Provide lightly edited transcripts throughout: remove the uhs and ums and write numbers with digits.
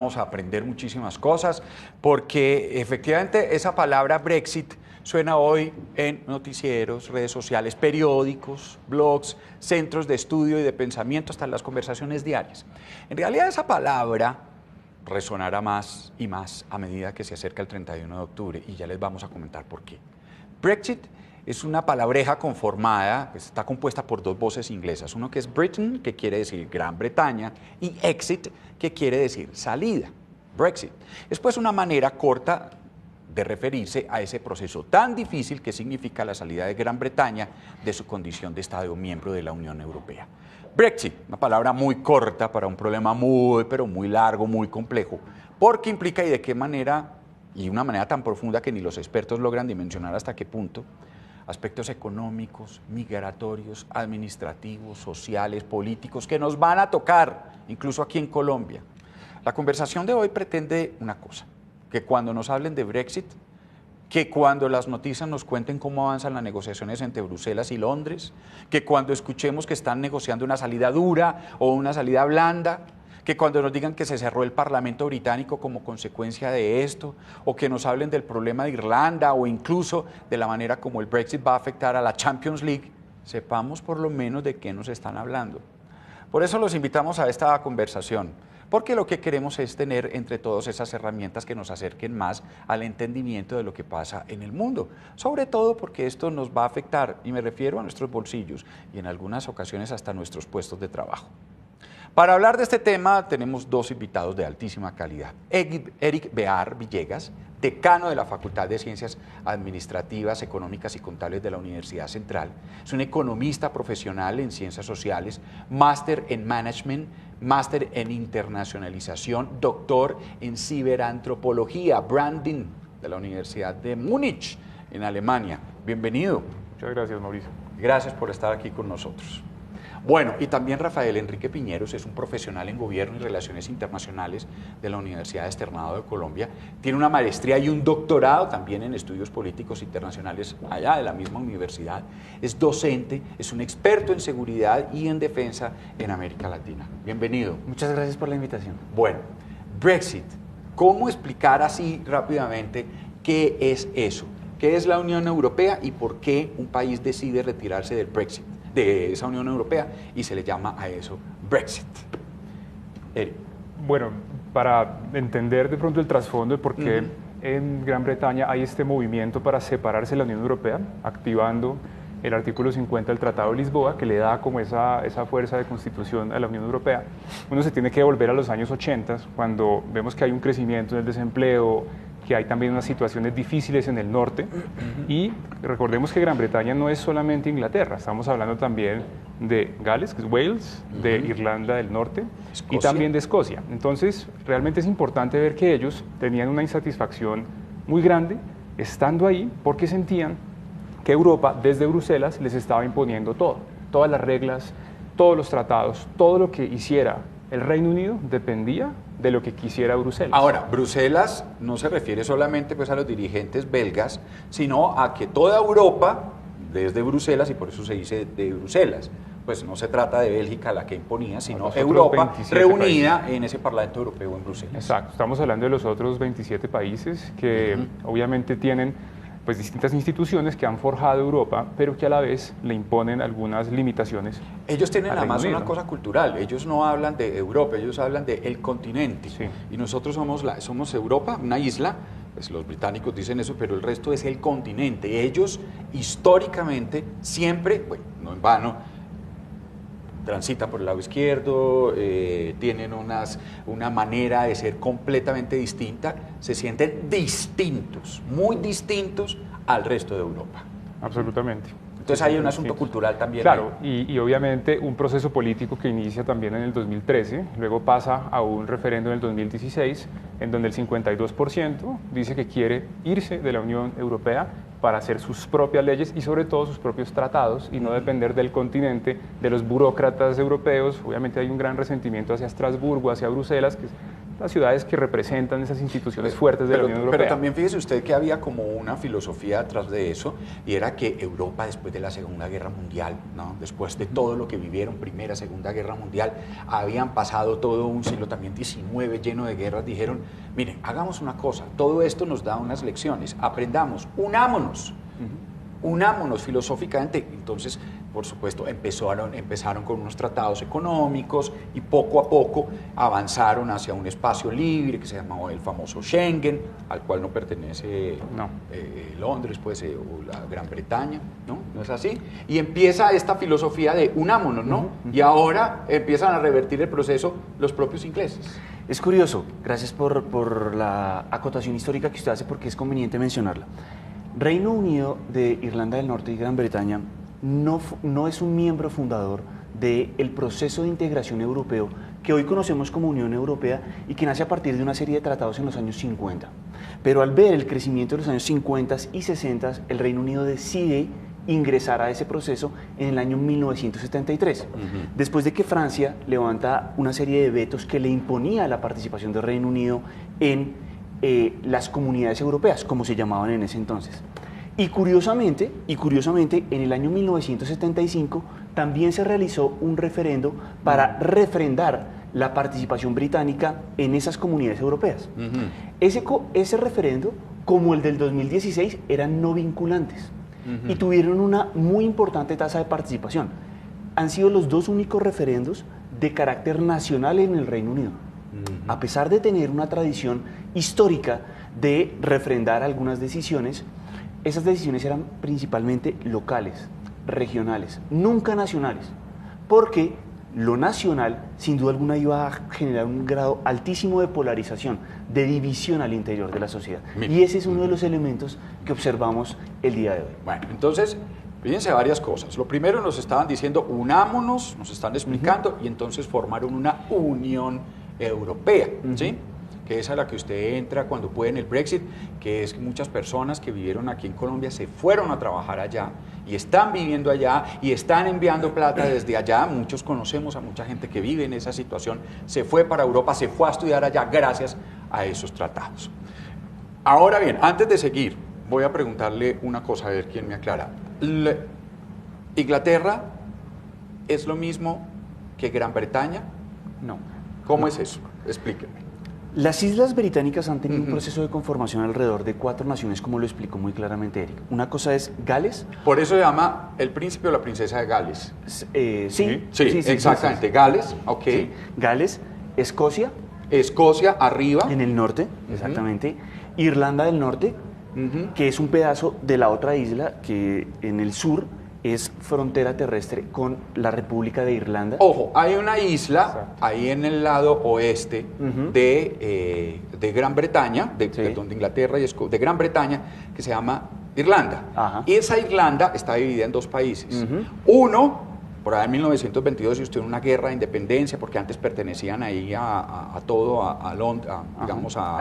Vamos a aprender muchísimas cosas porque efectivamente esa palabra Brexit suena hoy en noticieros, redes sociales, periódicos, blogs, centros de estudio y de pensamiento, hasta en las conversaciones diarias. En realidad esa palabra resonará más y más a medida que se acerca el 31 de octubre y ya les vamos a comentar por qué. Brexit es una palabreja conformada, pues está compuesta por dos voces inglesas, uno que es Britain, que quiere decir Gran Bretaña, y exit, que quiere decir salida, Brexit. Es pues una manera corta de referirse a ese proceso tan difícil que significa la salida de Gran Bretaña de su condición de Estado miembro de la Unión Europea. Brexit, una palabra muy corta para un problema pero muy largo, muy complejo, porque implica y de qué manera, y una manera tan profunda que ni los expertos logran dimensionar hasta qué punto, aspectos económicos, migratorios, administrativos, sociales, políticos, que nos van a tocar, incluso aquí en Colombia. La conversación de hoy pretende una cosa, que cuando nos hablen de Brexit, que cuando las noticias nos cuenten cómo avanzan las negociaciones entre Bruselas y Londres, que cuando escuchemos que están negociando una salida dura o una salida blanda, que cuando nos digan que se cerró el Parlamento británico como consecuencia de esto, o que nos hablen del problema de Irlanda, o incluso de la manera como el Brexit va a afectar a la Champions League, sepamos por lo menos de qué nos están hablando. Por eso los invitamos a esta conversación, porque lo que queremos es tener entre todos esas herramientas que nos acerquen más al entendimiento de lo que pasa en el mundo, sobre todo porque esto nos va a afectar, y me refiero a nuestros bolsillos, y en algunas ocasiones hasta nuestros puestos de trabajo. Para hablar de este tema tenemos dos invitados de altísima calidad. Eric Bear Villegas, decano de la Facultad de Ciencias Administrativas, Económicas y Contables de la Universidad Central. Es un economista profesional en Ciencias Sociales, máster en Management, máster en Internacionalización, doctor en Ciberantropología, Branding, de la Universidad de Múnich, en Alemania. Bienvenido. Muchas gracias, Mauricio. Gracias por estar aquí con nosotros. Bueno, y también Rafael Enrique Piñeros es un profesional en Gobierno y Relaciones Internacionales de la Universidad Externado de Colombia. Tiene una maestría y un doctorado también en Estudios Políticos Internacionales allá de la misma universidad. Es docente, es un experto en seguridad y en defensa en América Latina. Bienvenido. Muchas gracias por la invitación. Bueno, Brexit. ¿Cómo explicar así rápidamente qué es eso? ¿Qué es la Unión Europea y por qué un país decide retirarse del Brexit, de esa Unión Europea, y se le llama a eso Brexit? Eric. Bueno, para entender de pronto el trasfondo de por qué en Gran Bretaña hay este movimiento para separarse de la Unión Europea, activando el artículo 50 del Tratado de Lisboa, que le da como esa fuerza de constitución a la Unión Europea, uno se tiene que volver a los años 80, cuando vemos que hay un crecimiento en el desempleo, que hay también unas situaciones difíciles en el norte, y recordemos que Gran Bretaña no es solamente Inglaterra, estamos hablando también de Gales, que es Wales, de Irlanda del Norte, Escocia, y también de Escocia. Entonces, realmente es importante ver que ellos tenían una insatisfacción muy grande estando ahí, porque sentían que Europa, desde Bruselas, les estaba imponiendo todo, todas las reglas, todos los tratados, todo lo que hiciera el Reino Unido dependía de lo que quisiera Bruselas. Ahora, Bruselas no se refiere solamente pues, a los dirigentes belgas, sino a que toda Europa, desde Bruselas, y por eso se dice de Bruselas, pues no se trata de Bélgica la que imponía, sino Europa reunida en ese Parlamento Europeo en Bruselas. Exacto, estamos hablando de los otros 27 países que obviamente tienen pues distintas instituciones que han forjado Europa, pero que a la vez le imponen algunas limitaciones. Ellos tienen además una cosa cultural, ellos no hablan de Europa, ellos hablan de el continente, sí. Y nosotros somos Europa, una isla, pues los británicos dicen eso, pero el resto es el continente. Ellos históricamente siempre, bueno, no en vano, transitan por el lado izquierdo, tienen una manera de ser completamente distinta, se sienten distintos, muy distintos al resto de Europa. Absolutamente. Entonces hay un asunto cultural también. Claro, y obviamente un proceso político que inicia también en el 2013, luego pasa a un referendo en el 2016, en donde el 52% dice que quiere irse de la Unión Europea para hacer sus propias leyes y sobre todo sus propios tratados y no depender del continente, de los burócratas europeos. Obviamente hay un gran resentimiento hacia Estrasburgo, hacia Bruselas, que las ciudades que representan esas instituciones fuertes de la Unión Europea. Pero también fíjese usted que había como una filosofía detrás de eso, y era que Europa, después de la Segunda Guerra Mundial, ¿no? Después de todo lo que vivieron, Primera, Segunda Guerra Mundial, habían pasado todo un siglo también XIX lleno de guerras, dijeron, miren, hagamos una cosa, todo esto nos da unas lecciones, aprendamos, unámonos. Unámonos filosóficamente. Entonces, por supuesto, empezaron con unos tratados económicos y poco a poco avanzaron hacia un espacio libre que se llamaba el famoso Schengen, al cual no pertenece Londres, pues, o la Gran Bretaña, ¿no? ¿No es así? Y empieza esta filosofía de unámonos, ¿no? Y ahora empiezan a revertir el proceso los propios ingleses. Es curioso, gracias por la acotación histórica que usted hace, porque es conveniente mencionarla. Reino Unido de Irlanda del Norte y Gran Bretaña no es un miembro fundador del proceso de integración europeo que hoy conocemos como Unión Europea y que nace a partir de una serie de tratados en los años 50. Pero al ver el crecimiento de los años 50 y 60, el Reino Unido decide ingresar a ese proceso en el año 1973, después de que Francia levanta una serie de vetos que le imponía la participación del Reino Unido en las comunidades europeas, como se llamaban en ese entonces. Y curiosamente, en el año 1975 también se realizó un referendo para refrendar la participación británica en esas comunidades europeas. Ese referendo, como el del 2016, eran no vinculantes y tuvieron una muy importante tasa de participación. Han sido los dos únicos referendos de carácter nacional en el Reino Unido. A pesar de tener una tradición histórica de refrendar algunas decisiones, esas decisiones eran principalmente locales, regionales, nunca nacionales, porque lo nacional sin duda alguna iba a generar un grado altísimo de polarización, de división al interior de la sociedad. Y ese es uno de los elementos que observamos el día de hoy. Bueno, entonces, fíjense varias cosas. Lo primero, nos estaban diciendo, unámonos, nos están explicando, y entonces formaron una Unión Europea, ¿sí? Que es a la que usted entra cuando puede en el Brexit, que es que muchas personas que vivieron aquí en Colombia se fueron a trabajar allá y están viviendo allá y están enviando plata desde allá. Muchos conocemos a mucha gente que vive en esa situación, se fue para Europa, se fue a estudiar allá gracias a esos tratados. Ahora bien, antes de seguir, voy a preguntarle una cosa, a ver quién me aclara. ¿Inglaterra es lo mismo que Gran Bretaña? No. ¿Cómo es eso? Explíqueme. Las Islas Británicas han tenido un proceso de conformación alrededor de 4 naciones, como lo explicó muy claramente Eric. Una cosa es Gales. Por eso se llama el príncipe o la princesa de Gales. Sí, exactamente. Sí. Gales, ok. Sí. Gales, Escocia. Escocia, arriba. En el norte, exactamente. Irlanda del Norte, que es un pedazo de la otra isla que en el sur es frontera terrestre con la República de Irlanda. Ojo, hay una isla ahí en el lado oeste de Gran Bretaña, de Inglaterra y de Gran Bretaña, que se llama Irlanda. Y esa Irlanda está dividida en 2 países. Uno, por ahí en 1922, y usted en una guerra de independencia, porque antes pertenecían ahí a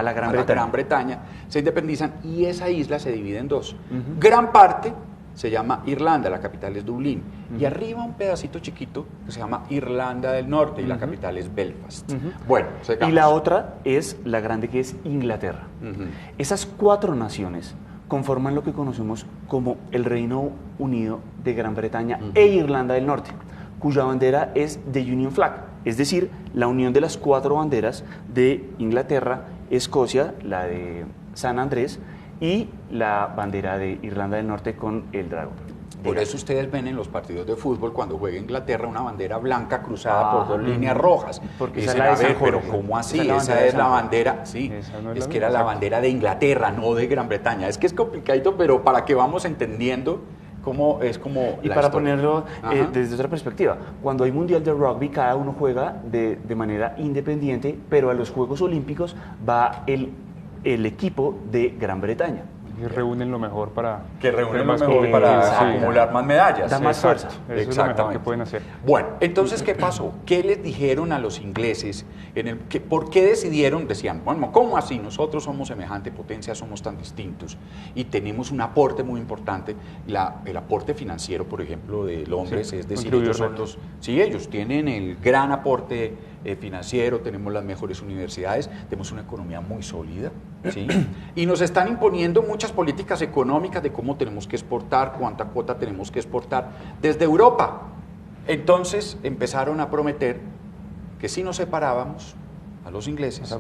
la Gran Bretaña, se independizan y esa isla se divide en 2. Gran parte se llama Irlanda, la capital es Dublín, y arriba un pedacito chiquito que se llama Irlanda del Norte, y la capital es Belfast. Bueno, y la otra es la grande, que es Inglaterra. Esas 4 naciones conforman lo que conocemos como el Reino Unido de Gran Bretaña e Irlanda del Norte, cuya bandera es The Union Flag, es decir, la unión de las 4 banderas de Inglaterra, Escocia, la de San Andrés, y la bandera de Irlanda del Norte con el dragón. Por eso ustedes ven en los partidos de fútbol, cuando juega Inglaterra, una bandera blanca cruzada por 2 líneas rojas. Porque esa es la de pero ¿cómo así? Esa es la bandera, sí, es que era la bandera de Inglaterra, no de Gran Bretaña. Es que es complicadito, pero para que vamos entendiendo cómo es como y para ponerlo desde otra perspectiva, cuando hay mundial de rugby, cada uno juega de manera independiente, pero a los Juegos Olímpicos va el equipo de Gran Bretaña. Y reúnen lo mejor para... acumular más medallas. Da más fuerza. Eso es lo mejor que pueden hacer. Bueno, entonces, ¿qué pasó? ¿Qué les dijeron a los ingleses? ¿Por qué decidieron? Decían, bueno, ¿cómo así? Nosotros somos semejante potencia, somos tan distintos y tenemos un aporte muy importante. El aporte financiero, por ejemplo, de Londres, es decir, ellos tienen el gran aporte financiero, tenemos las mejores universidades, tenemos una economía muy sólida, ¿sí? Y nos están imponiendo muchas políticas económicas de cómo tenemos que exportar, cuánta cuota tenemos que exportar desde Europa. Entonces empezaron a prometer que si nos separábamos a los ingleses,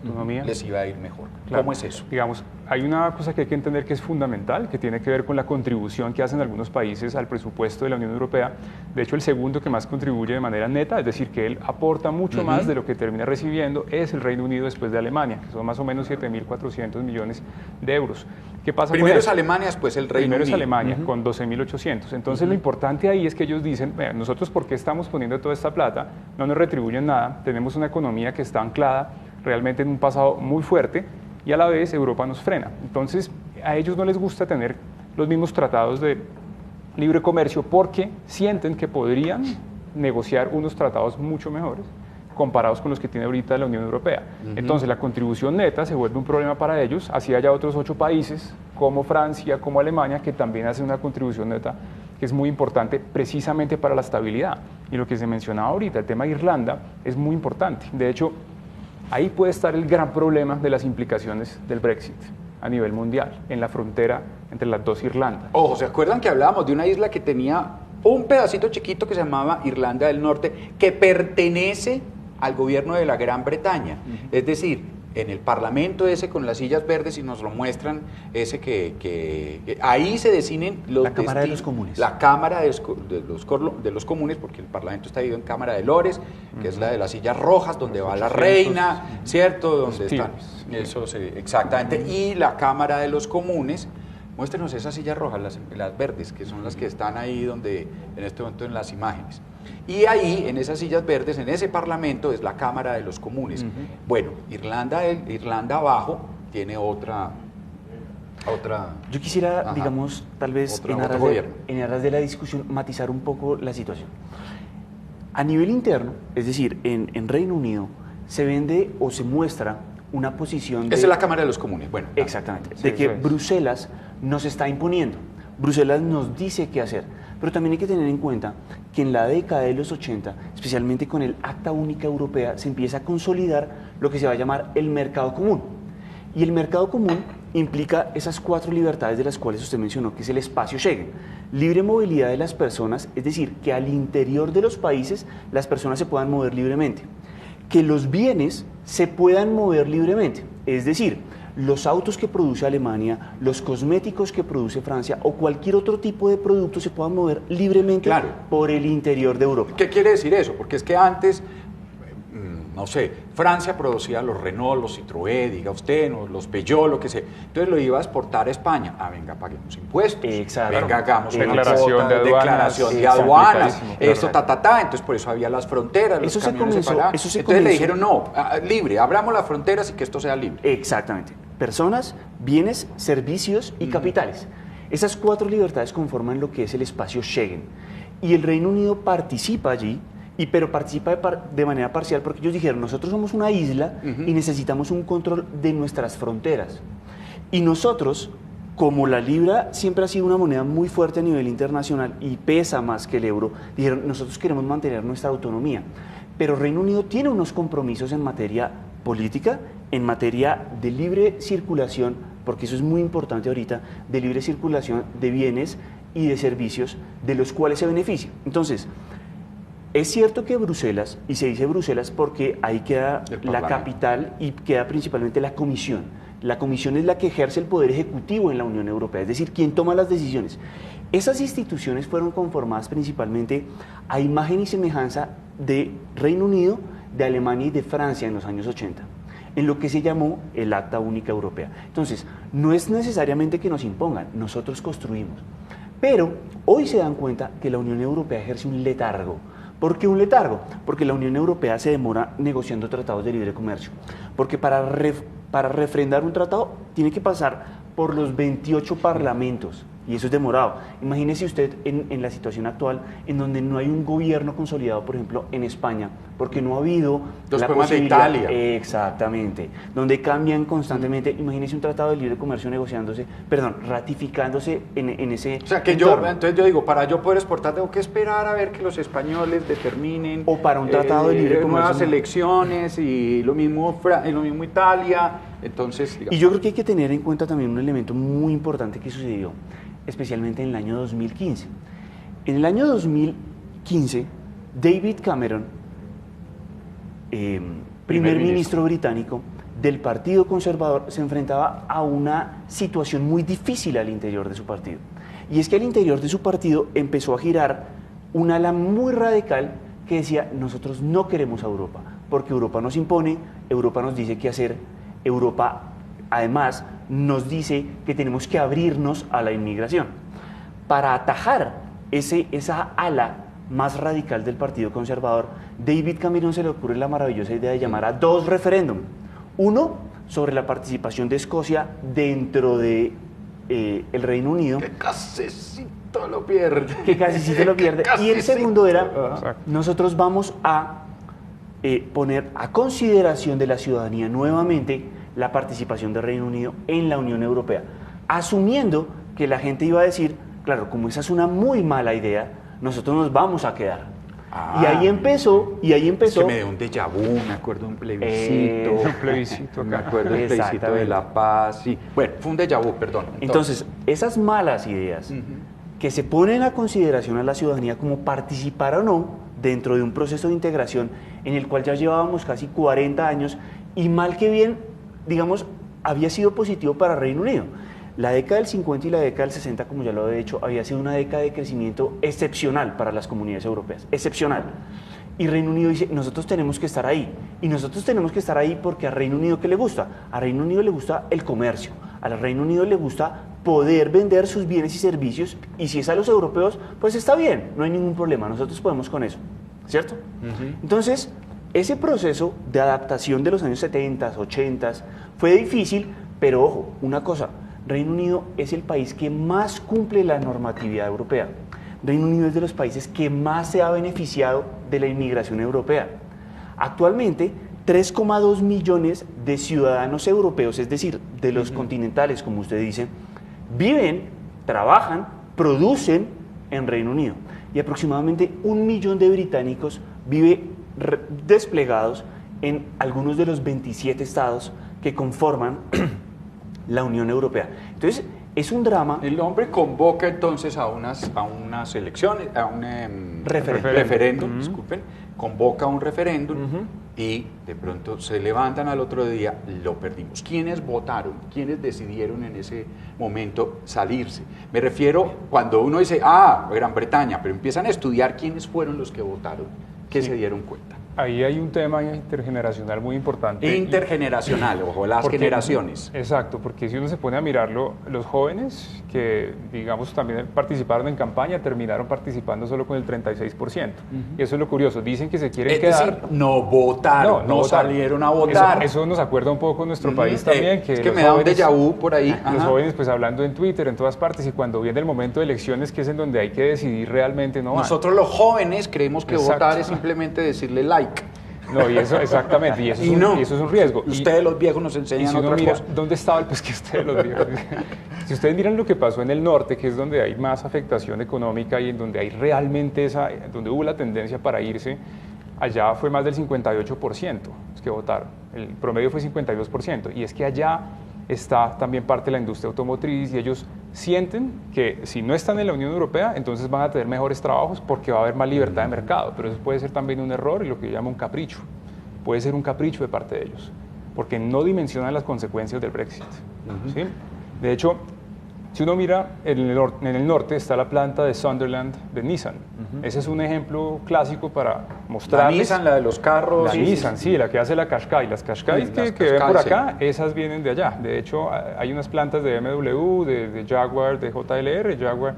les iba a ir mejor. Claro. ¿Cómo es eso? Digamos, hay una cosa que hay que entender que es fundamental, que tiene que ver con la contribución que hacen algunos países al presupuesto de la Unión Europea. De hecho, el segundo que más contribuye de manera neta, es decir, que él aporta mucho más de lo que termina recibiendo, es el Reino Unido después de Alemania, que son más o menos 7.400 millones de euros. ¿Qué pasa Primero con es Alemania, después el Reino Unido. Primero es Alemania, con 12.800. Entonces, lo importante ahí es que ellos dicen, nosotros, ¿por qué estamos poniendo toda esta plata? No nos retribuyen nada, tenemos una economía que está anclada realmente en un pasado muy fuerte, y a la vez Europa nos frena. Entonces, a ellos no les gusta tener los mismos tratados de libre comercio porque sienten que podrían negociar unos tratados mucho mejores comparados con los que tiene ahorita la Unión Europea. Entonces, la contribución neta se vuelve un problema para ellos, así haya otros 8 países, como Francia, como Alemania, que también hacen una contribución neta que es muy importante precisamente para la estabilidad. Y lo que se mencionaba ahorita, el tema de Irlanda, es muy importante. De hecho, ahí puede estar el gran problema de las implicaciones del Brexit a nivel mundial, en la frontera entre las dos Irlandas. Ojo, ¿se acuerdan que hablábamos de una isla que tenía un pedacito chiquito que se llamaba Irlanda del Norte, que pertenece al gobierno de la Gran Bretaña? Es decir, en el Parlamento ese con las sillas verdes, y nos lo muestran, ese que ahí se deciden los la Cámara de los Comunes. La Cámara de los Comunes, porque el Parlamento está dividido en Cámara de Lores, que es la de las sillas rojas, donde va la reina, ¿cierto? Donde están. Eso sí, exactamente. Y la Cámara de los Comunes. Muéstrenos esas sillas rojas, las verdes, que son las que están ahí donde, en este momento, en las imágenes. Y ahí, en esas sillas verdes, en ese Parlamento, es la Cámara de los Comunes. Bueno, Irlanda abajo tiene otra. Yo quisiera, digamos, tal vez en aras de la discusión, matizar un poco la situación. A nivel interno, es decir, en Reino Unido, se vende o se muestra una posición Esa es la Cámara de los Comunes, bueno. Exactamente, de que Bruselas nos está imponiendo. Bruselas nos dice qué hacer, pero también hay que tener en cuenta que en la década de los 80, especialmente con el Acta Única Europea, se empieza a consolidar lo que se va a llamar el mercado común. Y el mercado común implica esas 4 libertades de las cuales usted mencionó, que es el espacio Schengen. Libre movilidad de las personas, es decir, que al interior de los países las personas se puedan mover libremente. Que los bienes se puedan mover libremente, es decir, los autos que produce Alemania, los cosméticos que produce Francia o cualquier otro tipo de producto se puedan mover libremente por el interior de Europa. ¿Qué quiere decir eso? Porque es que antes, no sé, Francia producía los Renault, los Citroën, diga usted, los Peugeot, lo que sea. Entonces lo iba a exportar a España. Venga, paguemos impuestos. Exacto. Venga, hagamos una declaración declaración de aduanas. Esto, Entonces por eso había las fronteras, los camiones separados. Entonces le dijeron, no, libre, abramos las fronteras y que esto sea libre. Exactamente. Personas, bienes, servicios y capitales. Esas 4 libertades conforman lo que es el espacio Schengen. Y el Reino Unido participa allí, pero participa de manera parcial porque ellos dijeron, nosotros somos una isla y necesitamos un control de nuestras fronteras. Y nosotros, como la libra siempre ha sido una moneda muy fuerte a nivel internacional y pesa más que el euro, dijeron, nosotros queremos mantener nuestra autonomía. Pero Reino Unido tiene unos compromisos en materia política, en materia de libre circulación, porque eso es muy importante ahorita, de libre circulación de bienes y de servicios de los cuales se beneficia. Entonces, es cierto que Bruselas, y se dice Bruselas porque ahí queda la capital y queda principalmente la Comisión. La Comisión es la que ejerce el poder ejecutivo en la Unión Europea, es decir, quien toma las decisiones. Esas instituciones fueron conformadas principalmente a imagen y semejanza de Reino Unido, de Alemania y de Francia en los años 80, en lo que se llamó el Acta Única Europea. Entonces, no es necesariamente que nos impongan, nosotros construimos. Pero hoy se dan cuenta que la Unión Europea ejerce un letargo. ¿Por qué un letargo? Porque la Unión Europea se demora negociando tratados de libre comercio. Porque para refrendar un tratado tiene que pasar por los 28 parlamentos. y eso es demorado. Imagínese usted en la situación actual, en donde no hay un gobierno consolidado, por ejemplo, en España, porque no ha habido los la problemas de posibilidad. Italia. Exactamente, donde cambian constantemente. Imagínese un tratado de libre comercio ratificándose en ese O sea, que entonces yo digo, para yo poder exportar tengo que esperar a ver que los españoles determinen. O para un tratado de libre comercio. Nuevas elecciones y lo mismo Italia. Entonces, digamos. Y yo creo que hay que tener en cuenta también un elemento muy importante que sucedió, especialmente en el año 2015. En el año 2015, David Cameron, primer ministro británico del Partido Conservador, se enfrentaba a una situación muy difícil al interior de su partido. Y es que al interior de su partido empezó a girar un ala muy radical que decía: nosotros no queremos a Europa, porque Europa nos impone, Europa nos dice qué hacer, Europa además nos dice que tenemos que abrirnos a la inmigración. Para atajar esa ala más radical del Partido Conservador, David Cameron se le ocurre la maravillosa idea de llamar a 2 referéndums. Uno sobre la participación de Escocia dentro de el Reino Unido. Que casecito lo pierde. Y el segundo era: nosotros vamos a poner a consideración de la ciudadanía nuevamente la participación del Reino Unido en la Unión Europea, asumiendo que la gente iba a decir: claro, como esa es una muy mala idea, nosotros nos vamos a quedar. Y ahí empezó. Es que me dio un déjà vu, me acuerdo de un plebiscito. Me acuerdo del plebiscito de La Paz. Sí. Bueno, fue un déjà vu, perdón. Entonces, esas malas ideas que se ponen a consideración a la ciudadanía como participar o no dentro de un proceso de integración en el cual ya llevábamos casi 40 años y mal que bien, digamos, había sido positivo para Reino Unido. La década del 50 y la década del 60, como ya lo he dicho, había sido una década de crecimiento excepcional para las comunidades europeas, excepcional. Y Reino Unido dice: nosotros tenemos que estar ahí. Y nosotros tenemos que estar ahí porque a Reino Unido, ¿qué le gusta? A Reino Unido le gusta el comercio, a Reino Unido le gusta poder vender sus bienes y servicios, y si es a los europeos, pues está bien, no hay ningún problema, nosotros podemos con eso, ¿cierto? Entonces, ese proceso de adaptación de los años 70, 80 fue difícil, pero ojo, una cosa: Reino Unido es el país que más cumple la normatividad europea. Reino Unido es de los países que más se ha beneficiado de la inmigración europea. Actualmente, 3,2 millones de ciudadanos europeos, es decir, de los continentales, como usted dice, viven, trabajan, producen en Reino Unido. Y aproximadamente 1 millón de británicos vive desplegados en algunos de los 27 estados que conforman la Unión Europea. Entonces, es un drama. El hombre convoca entonces a unas elecciones, a un referéndum, disculpen, convoca un referéndum y de pronto se levantan al otro día, lo perdimos. ¿Quiénes votaron? ¿Quiénes decidieron en ese momento salirse? Me refiero cuando uno dice, Gran Bretaña, pero empiezan a estudiar quiénes fueron los que votaron, que se dieron cuenta. Ahí hay un tema intergeneracional muy importante. Intergeneracional, ojo, las generaciones. Exacto, porque si uno se pone a mirarlo, los jóvenes que, digamos, también participaron en campaña, terminaron participando solo con el 36%. Y eso es lo curioso, dicen que se quieren quedar. Es decir, no votaron, no salieron a votar. Eso nos acuerda un poco a nuestro país también. Es que me da un déjà vu por ahí. Los jóvenes, pues hablando en Twitter, en todas partes, y cuando viene el momento de elecciones, que es en donde hay que decidir realmente, no. Nosotros los jóvenes creemos que votar es simplemente decirle like. No, y eso exactamente, y eso es un riesgo. Ustedes los viejos nos enseñan otra cosa. ¿Dónde estaba el pesquiste de los viejos? Si ustedes miran lo que pasó en el norte, que es donde hay más afectación económica y en donde hay realmente donde hubo la tendencia para irse, allá fue más del 58% los que votaron. El promedio fue 52%. Y es que allá está también parte de la industria automotriz y ellos sienten que si no están en la Unión Europea, entonces van a tener mejores trabajos porque va a haber más libertad de mercado. Pero eso puede ser también un error y lo que yo llamo un capricho. Puede ser un capricho de parte de ellos, porque no dimensionan las consecuencias del Brexit. ¿Sí? De hecho, si uno mira, en el norte está la planta de Sunderland de Nissan. Ese es un ejemplo clásico para mostrarles. La Nissan, la de los carros. La Nissan, sí, la que hace la Qashqai. Las Qashqai que ven por acá, esas vienen de allá. De hecho, hay unas plantas de BMW, de Jaguar, de JLR, Jaguar,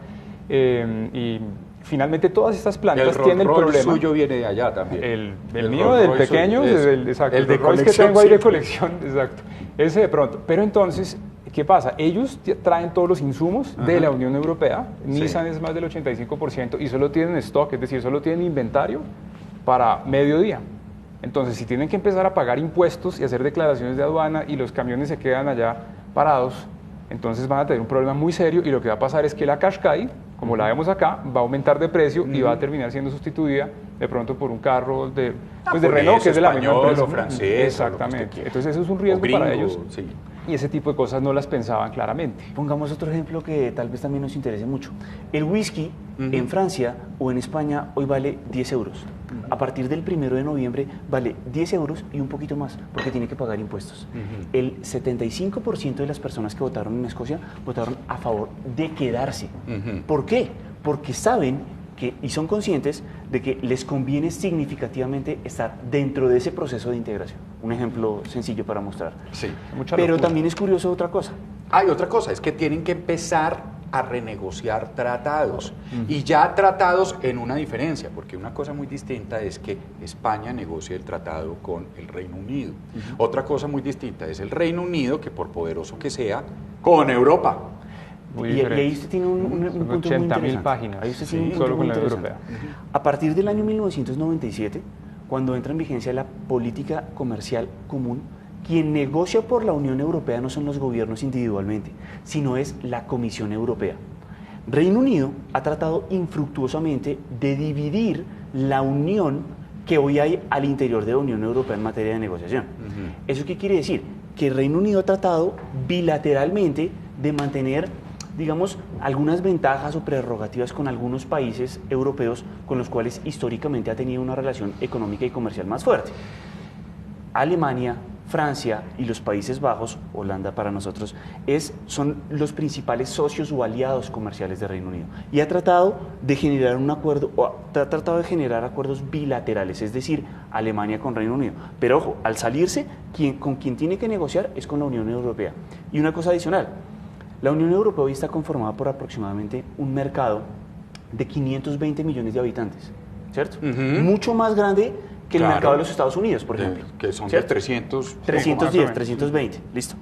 y finalmente todas estas plantas tienen el problema. El suyo viene de allá también. El mío, del pequeño, exacto. El de colección, que tengo ahí de colección, exacto. Ese de pronto. Pero entonces ¿Qué pasa? Ellos traen todos los insumos de la Unión Europea, Nissan es más del 85% y solo tienen stock, es decir, solo tienen inventario para mediodía. Entonces, si tienen que empezar a pagar impuestos y hacer declaraciones de aduana y los camiones se quedan allá parados, entonces van a tener un problema muy serio y lo que va a pasar es que la Qashqai, como la vemos acá, va a aumentar de precio y va a terminar siendo sustituida de pronto por un carro de Renault, que es de la misma empresa. O francés. Exactamente. Entonces eso es un riesgo para ellos. Sí. Y ese tipo de cosas no las pensaban claramente. Pongamos otro ejemplo que tal vez también nos interese mucho. El whisky en Francia o en España hoy vale 10 euros. A partir del 1 de noviembre vale 10 euros y un poquito más, porque tiene que pagar impuestos. El 75% de las personas que votaron en Escocia votaron a favor de quedarse. ¿Por qué? Porque saben y son conscientes de que les conviene significativamente estar dentro de ese proceso de integración. Un ejemplo sencillo para mostrar. Sí, pero también es curioso otra cosa. Hay otra cosa, es que tienen que empezar a renegociar tratados. Y ya tratados en una diferencia, porque una cosa muy distinta es que España negocie el tratado con el Reino Unido. Otra cosa muy distinta es el Reino Unido, que por poderoso que sea, con Europa. Y ahí usted tiene un punto muy interesante. 80.000 páginas, ahí usted tiene un punto solo muy con la Unión interesante. Europea. A partir del año 1997, cuando entra en vigencia la política comercial común, quien negocia por la Unión Europea no son los gobiernos individualmente, sino es la Comisión Europea. Reino Unido ha tratado infructuosamente de dividir la unión que hoy hay al interior de la Unión Europea en materia de negociación. ¿Eso qué quiere decir? Que el Reino Unido ha tratado bilateralmente de mantener, digamos, algunas ventajas o prerrogativas con algunos países europeos con los cuales históricamente ha tenido una relación económica y comercial más fuerte. Alemania, Francia y los Países Bajos, Holanda para nosotros, son los principales socios o aliados comerciales de Reino Unido. Y ha tratado de generar un acuerdo, o ha tratado de generar acuerdos bilaterales, es decir, Alemania con Reino Unido. Pero ojo, al salirse, con quien tiene que negociar es con la Unión Europea. Y una cosa adicional, la Unión Europea hoy está conformada por aproximadamente un mercado de 520 millones de habitantes, ¿cierto? Mucho más grande que el mercado de los Estados Unidos, por ejemplo. Que son de 310, 320, listo.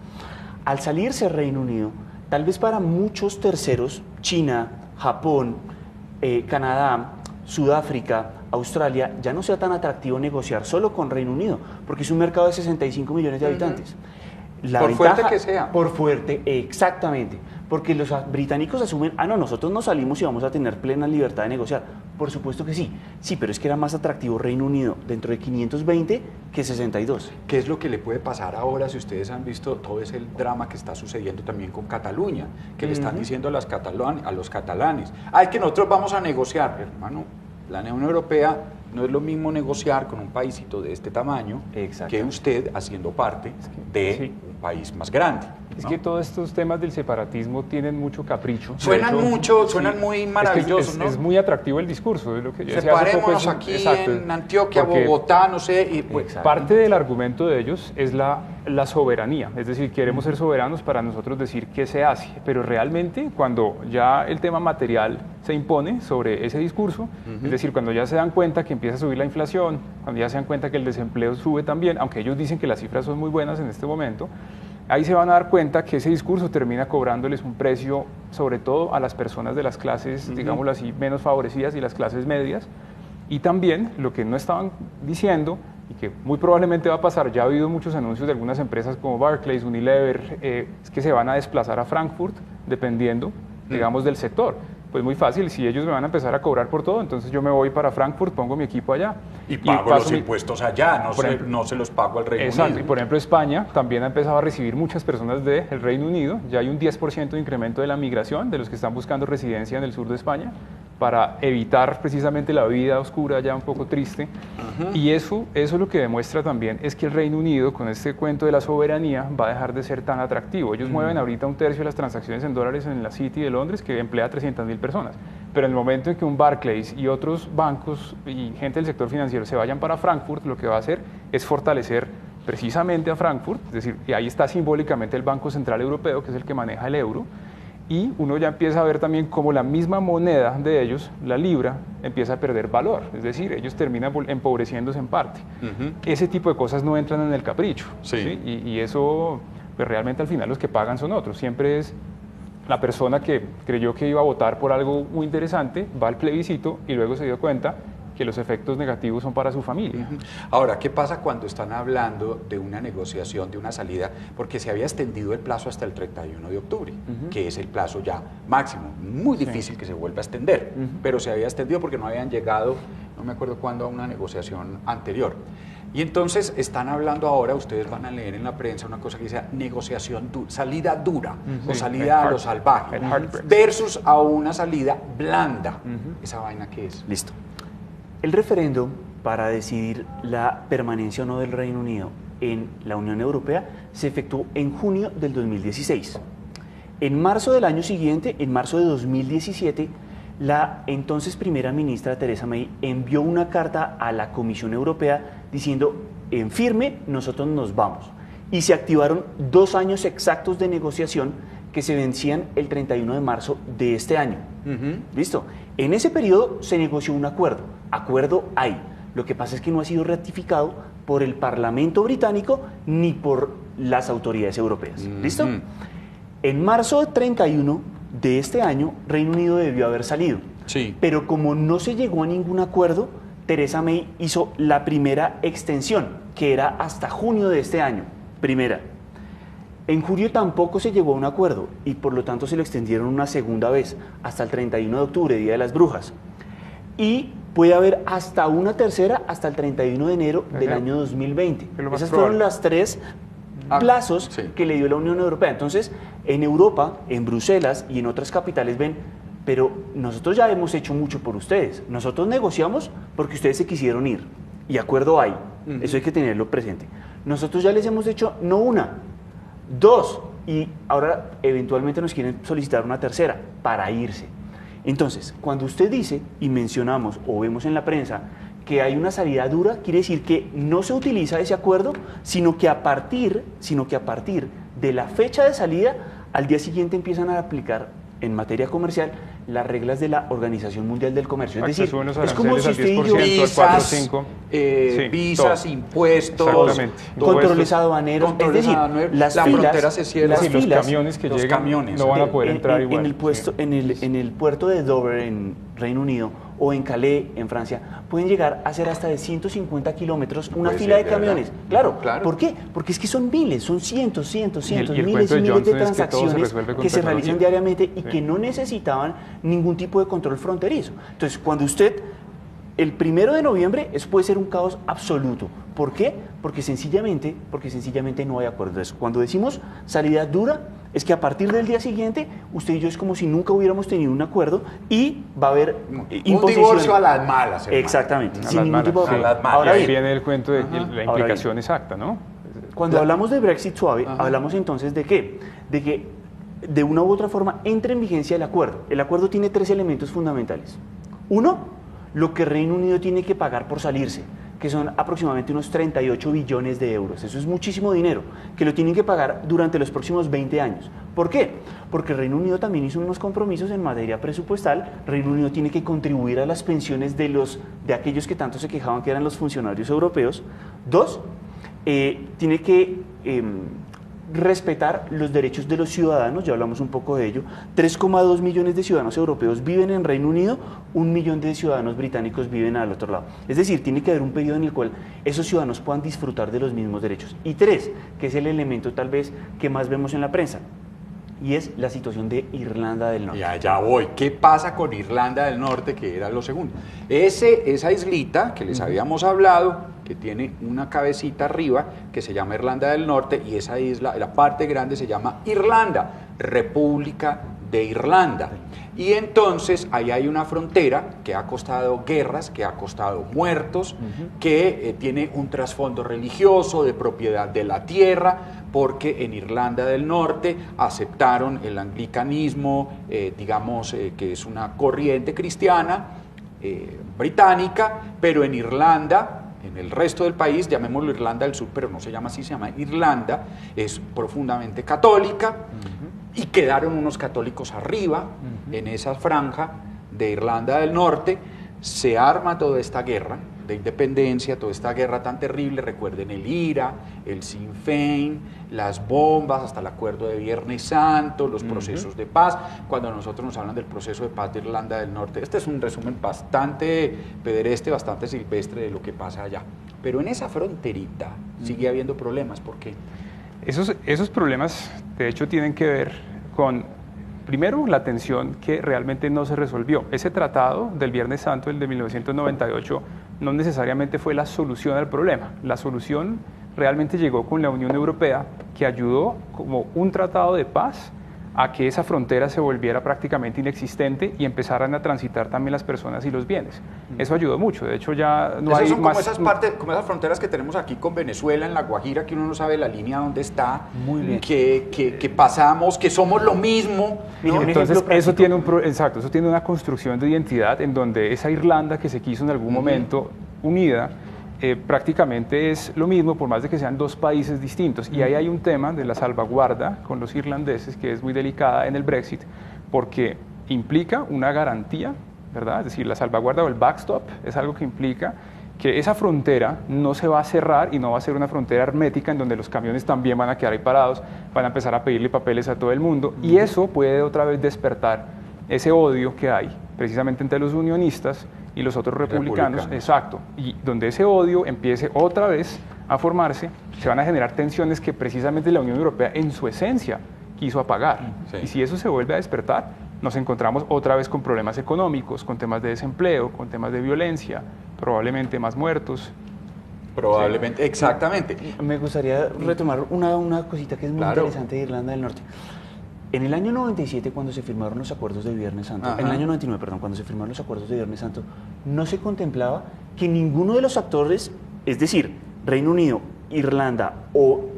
Al salirse Reino Unido, tal vez para muchos terceros, China, Japón, Canadá, Sudáfrica, Australia, ya no sea tan atractivo negociar solo con Reino Unido, porque es un mercado de 65 millones de habitantes. Por fuerte que sea. Por fuerte, exactamente. Porque los británicos asumen, no, nosotros nos salimos y vamos a tener plena libertad de negociar. Por supuesto que sí. Sí, pero es que era más atractivo Reino Unido dentro de 520 que 62. ¿Qué es lo que le puede pasar ahora si ustedes han visto todo ese drama que está sucediendo también con Cataluña? Que le están diciendo a los catalanes, que nosotros vamos a negociar, hermano. La Unión Europea no es lo mismo negociar con un paísito de este tamaño que usted haciendo parte de un país más grande. Es que todos estos temas del separatismo tienen mucho capricho. Suenan muy maravillosos, ¿no? Es muy atractivo el discurso. Es lo que yo Separémonos aquí en Antioquia, Bogotá, no sé. Y parte del argumento de ellos es la soberanía. Es decir, queremos ser soberanos para nosotros decir qué se hace. Pero realmente, cuando ya el tema material se impone sobre ese discurso, es decir, cuando ya se dan cuenta que empieza a subir la inflación, cuando ya se dan cuenta que el desempleo sube también, aunque ellos dicen que las cifras son muy buenas en este momento, ahí se van a dar cuenta que ese discurso termina cobrándoles un precio, sobre todo a las personas de las clases, digámoslo así, menos favorecidas y las clases medias. Y también, lo que no estaban diciendo, y que muy probablemente va a pasar, ya ha habido muchos anuncios de algunas empresas como Barclays, Unilever, es que se van a desplazar a Frankfurt, dependiendo, digamos, del sector. Pues muy fácil, si ellos me van a empezar a cobrar por todo, entonces yo me voy para Frankfurt, pongo mi equipo allá. Y pago los impuestos allá, no se los pago al Reino Unido. Exacto, y por ejemplo España también ha empezado a recibir muchas personas del Reino Unido, ya hay un 10% de incremento de la migración de los que están buscando residencia en el sur de España, para evitar precisamente la vida oscura, ya un poco triste. Y eso lo que demuestra también es que el Reino Unido, con este cuento de la soberanía, va a dejar de ser tan atractivo. Ellos mueven ahorita un tercio de las transacciones en dólares en la City de Londres, que emplea a 300.000 personas. Pero en el momento en que un Barclays y otros bancos y gente del sector financiero se vayan para Frankfurt, lo que va a hacer es fortalecer precisamente a Frankfurt, es decir, que ahí está simbólicamente el Banco Central Europeo, que es el que maneja el euro, y uno ya empieza a ver también cómo la misma moneda de ellos, la libra, empieza a perder valor, es decir, ellos terminan empobreciéndose en parte. Ese tipo de cosas no entran en el capricho, ¿sí? Y eso pues realmente al final los que pagan son otros. Siempre es la persona que creyó que iba a votar por algo muy interesante, va al plebiscito y luego se dio cuenta que los efectos negativos son para su familia. Ahora, ¿qué pasa cuando están hablando de una negociación, de una salida? Porque se había extendido el plazo hasta el 31 de octubre, que es el plazo ya máximo. Muy difícil que se vuelva a extender, pero se había extendido porque no habían llegado, no me acuerdo cuándo, a una negociación anterior. Y entonces están hablando ahora, ustedes van a leer en la prensa una cosa que dice negociación salida dura o salida a lo salvaje versus a una salida blanda. ¿Esa vaina qué es? Listo. El referéndum para decidir la permanencia o no del Reino Unido en la Unión Europea se efectuó en junio del 2016. En marzo del año siguiente, en marzo de 2017, la entonces primera ministra Theresa May envió una carta a la Comisión Europea diciendo, en firme, nosotros nos vamos. Y se activaron 2 años exactos de negociación que se vencían el 31 de marzo de este año. ¿Listo? En ese periodo se negoció un acuerdo. Acuerdo hay. Lo que pasa es que no ha sido ratificado por el Parlamento británico ni por las autoridades europeas. ¿Listo? En marzo 31 de este año, Reino Unido debió haber salido. Sí. Pero como no se llegó a ningún acuerdo, Theresa May hizo la primera extensión, que era hasta junio de este año. Primera. En julio tampoco se llegó a un acuerdo y por lo tanto se lo extendieron una segunda vez, hasta el 31 de octubre, Día de las Brujas. Y puede haber hasta una tercera, hasta el 31 de enero del año 2020. Esas fueron las 3 plazos que le dio la Unión Europea. Entonces, en Europa, en Bruselas y en otras capitales ven, pero nosotros ya hemos hecho mucho por ustedes. Nosotros negociamos porque ustedes se quisieron ir. Y acuerdo hay. Eso hay que tenerlo presente. Nosotros ya les hemos hecho no una, 2, y ahora eventualmente nos quieren solicitar una tercera para irse. Entonces, cuando usted dice y mencionamos o vemos en la prensa que hay una salida dura, quiere decir que no se utiliza ese acuerdo, sino que a partir de la fecha de salida, al día siguiente empiezan a aplicar en materia comercial las reglas de la Organización Mundial del Comercio. Es decir, es como si usted y yo... Visas, impuestos, controles aduaneros, es decir, las la filas, frontera se cierra. Los camiones que llegan no van a poder entrar igual. En el puerto de Dover, en Reino Unido, o en Calais, en Francia, pueden llegar a ser hasta de 150 kilómetros una fila de camiones. Claro. ¿Por qué? Porque es que son miles, son cientos, miles y miles de transacciones que se realizan diariamente y que no necesitaban ningún tipo de control fronterizo. Entonces, cuando usted, el 1 de noviembre, eso puede ser un caos absoluto. ¿Por qué? Porque sencillamente no hay acuerdo. Entonces, cuando decimos salida dura, es que a partir del día siguiente, usted y yo es como si nunca hubiéramos tenido un acuerdo y va a haber un divorcio a las malas. Hermano. Exactamente. Sin ningún tipo de malas. Ahora ahí viene el cuento de la implicación exacta, ¿no? Cuando hablamos de Brexit suave, hablamos entonces de qué? De que de una u otra forma entra en vigencia el acuerdo. El acuerdo tiene 3 elementos fundamentales. 1, lo que Reino Unido tiene que pagar por salirse, que son aproximadamente unos 38 billones de euros. Eso es muchísimo dinero, que lo tienen que pagar durante los próximos 20 años. ¿Por qué? Porque Reino Unido también hizo unos compromisos en materia presupuestal. Reino Unido tiene que contribuir a las pensiones de aquellos que tanto se quejaban que eran los funcionarios europeos. 2, tiene que respetar los derechos de los ciudadanos, ya hablamos un poco de ello. 3,2 millones de ciudadanos europeos viven en Reino Unido, 1 millón de ciudadanos británicos viven al otro lado. Es decir, tiene que haber un periodo en el cual esos ciudadanos puedan disfrutar de los mismos derechos. Y 3, que es el elemento tal vez que más vemos en la prensa, y es la situación de Irlanda del Norte. Y allá voy. ¿Qué pasa con Irlanda del Norte, que era lo segundo? Esa islita que les habíamos hablado, que tiene una cabecita arriba, que se llama Irlanda del Norte, y esa isla, la parte grande se llama Irlanda, República de Irlanda. Y entonces ahí hay una frontera que ha costado guerras, que ha costado muertos, que tiene un trasfondo religioso de propiedad de la tierra, porque en Irlanda del Norte aceptaron el anglicanismo, que es una corriente cristiana británica, pero en Irlanda, en el resto del país, llamémoslo Irlanda del Sur, pero no se llama así, se llama Irlanda, es profundamente católica, y quedaron unos católicos arriba, en esa franja de Irlanda del Norte. Se arma toda esta guerra, de independencia, toda esta guerra tan terrible, recuerden el IRA, el Sinn Féin, las bombas, hasta el acuerdo de Viernes Santo, los procesos de paz. Cuando nosotros nos hablan del proceso de paz de Irlanda del Norte, este es un resumen bastante pedereste, bastante silvestre de lo que pasa allá. Pero en esa fronterita sigue habiendo problemas. ¿Por qué? Esos problemas, de hecho, tienen que ver con, primero, la tensión que realmente no se resolvió. Ese tratado del Viernes Santo, el de 1998, no necesariamente fue la solución al problema. La solución realmente llegó con la Unión Europea, que ayudó como un tratado de paz a que esa frontera se volviera prácticamente inexistente y empezaran a transitar también las personas y los bienes. Eso ayudó mucho. De hecho, ya no hay son más... como esas fronteras que tenemos aquí con Venezuela, en La Guajira, que uno no sabe la línea dónde está, Muy bien. que pasamos, que somos lo mismo, ¿no? Entonces, eso tiene una construcción de identidad en donde esa Irlanda que se quiso en algún momento unida, prácticamente es lo mismo, por más de que sean dos países distintos. Y ahí hay un tema de la salvaguarda con los irlandeses que es muy delicada en el Brexit, porque implica una garantía, ¿verdad? Es decir, la salvaguarda o el backstop es algo que implica que esa frontera no se va a cerrar y no va a ser una frontera hermética en donde los camiones también van a quedar ahí parados, van a empezar a pedirle papeles a todo el mundo, y eso puede otra vez despertar ese odio que hay precisamente entre los unionistas y los otros republicanos. Exacto, y donde ese odio empiece otra vez a formarse, se van a generar tensiones que precisamente la Unión Europea en su esencia quiso apagar. Sí. Y si eso se vuelve a despertar, nos encontramos otra vez con problemas económicos, con temas de desempleo, con temas de violencia, probablemente más muertos. Probablemente, sí. Exactamente. Me gustaría retomar una cosita que es muy interesante de Irlanda del Norte. En el año 97, cuando se firmaron los acuerdos de Viernes Santo, en el año 99, perdón, cuando se firmaron los acuerdos de Viernes Santo, no se contemplaba que ninguno de los actores, es decir, Reino Unido, Irlanda o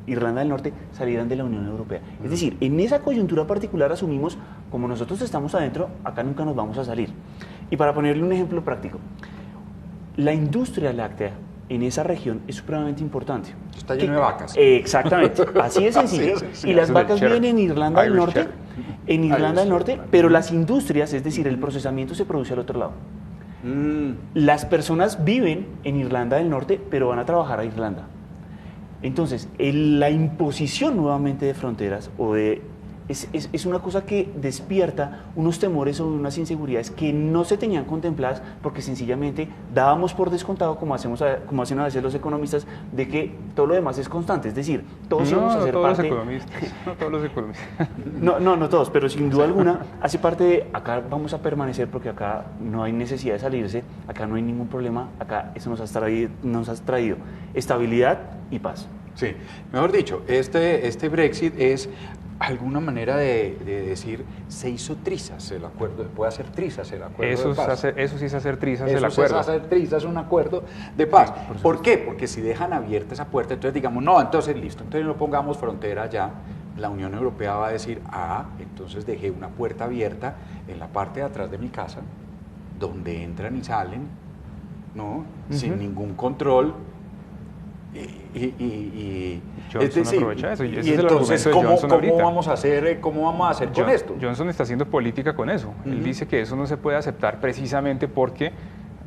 Irlanda del Norte, salieran de la Unión Europea. Es decir, en esa coyuntura particular asumimos, como nosotros estamos adentro, acá nunca nos vamos a salir. Y para ponerle un ejemplo práctico, la industria láctea en esa región es supremamente importante. Está lleno de vacas. Exactamente, así de sencillo. Y las vacas viven en Irlanda del Norte, pero las industrias, es decir, el procesamiento se produce al otro lado. Las personas viven en Irlanda del Norte, pero van a trabajar a Irlanda. Entonces, la imposición nuevamente de fronteras es una cosa que despierta unos temores o unas inseguridades que no se tenían contempladas porque sencillamente dábamos por descontado, como hacen a veces los economistas, de que todo lo demás es constante, es decir, todos íbamos a ser parte... No todos los economistas. No todos, pero sin duda alguna hace parte de acá vamos a permanecer porque acá no hay necesidad de salirse, acá no hay ningún problema, acá eso nos ha traído estabilidad y paz. Sí, mejor dicho, este Brexit es alguna manera de decir, se hizo trizas el acuerdo, puede hacer trizas el acuerdo de paz. Eso sí es hacer trizas el acuerdo. Eso es hacer trizas un acuerdo de paz. ¿Por qué? Porque si dejan abierta esa puerta, entonces digamos, no, entonces listo, entonces no pongamos frontera ya, la Unión Europea va a decir, entonces dejé una puerta abierta en la parte de atrás de mi casa, donde entran y salen, ¿no? Sin ningún control. Johnson aprovecha eso. Y entonces, ¿cómo vamos a hacer con esto? Johnson está haciendo política con eso. Él dice que eso no se puede aceptar precisamente porque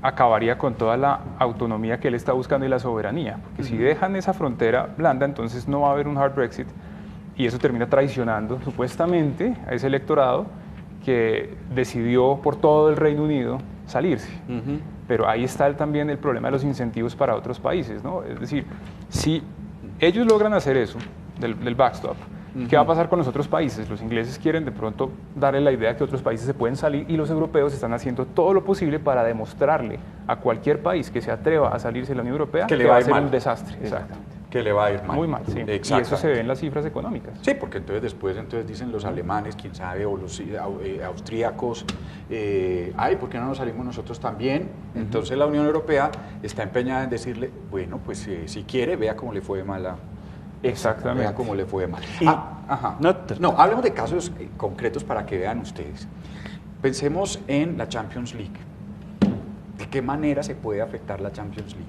acabaría con toda la autonomía que él está buscando y la soberanía. Porque si dejan esa frontera blanda, entonces no va a haber un hard Brexit y eso termina traicionando supuestamente a ese electorado que decidió por todo el Reino Unido salirse. Pero ahí está también el problema de los incentivos para otros países, ¿no? Es decir, si ellos logran hacer eso, del backstop, ¿qué va a pasar con los otros países? Los ingleses quieren de pronto darle la idea que otros países se pueden salir y los europeos están haciendo todo lo posible para demostrarle a cualquier país que se atreva a salirse de la Unión Europea que va a ser un desastre. Exactamente. Que le va a ir mal. Muy mal, sí. Y eso se ve en las cifras económicas. Sí, porque entonces dicen los alemanes, quién sabe, o los austríacos, ¿por qué no nos salimos nosotros también? Entonces la Unión Europea está empeñada en decirle, bueno, pues si quiere, vea cómo le fue mal a... Exactamente. Vea cómo le fue mal. No, hablemos de casos concretos para que vean ustedes. Pensemos en la Champions League. ¿De qué manera se puede afectar la Champions League?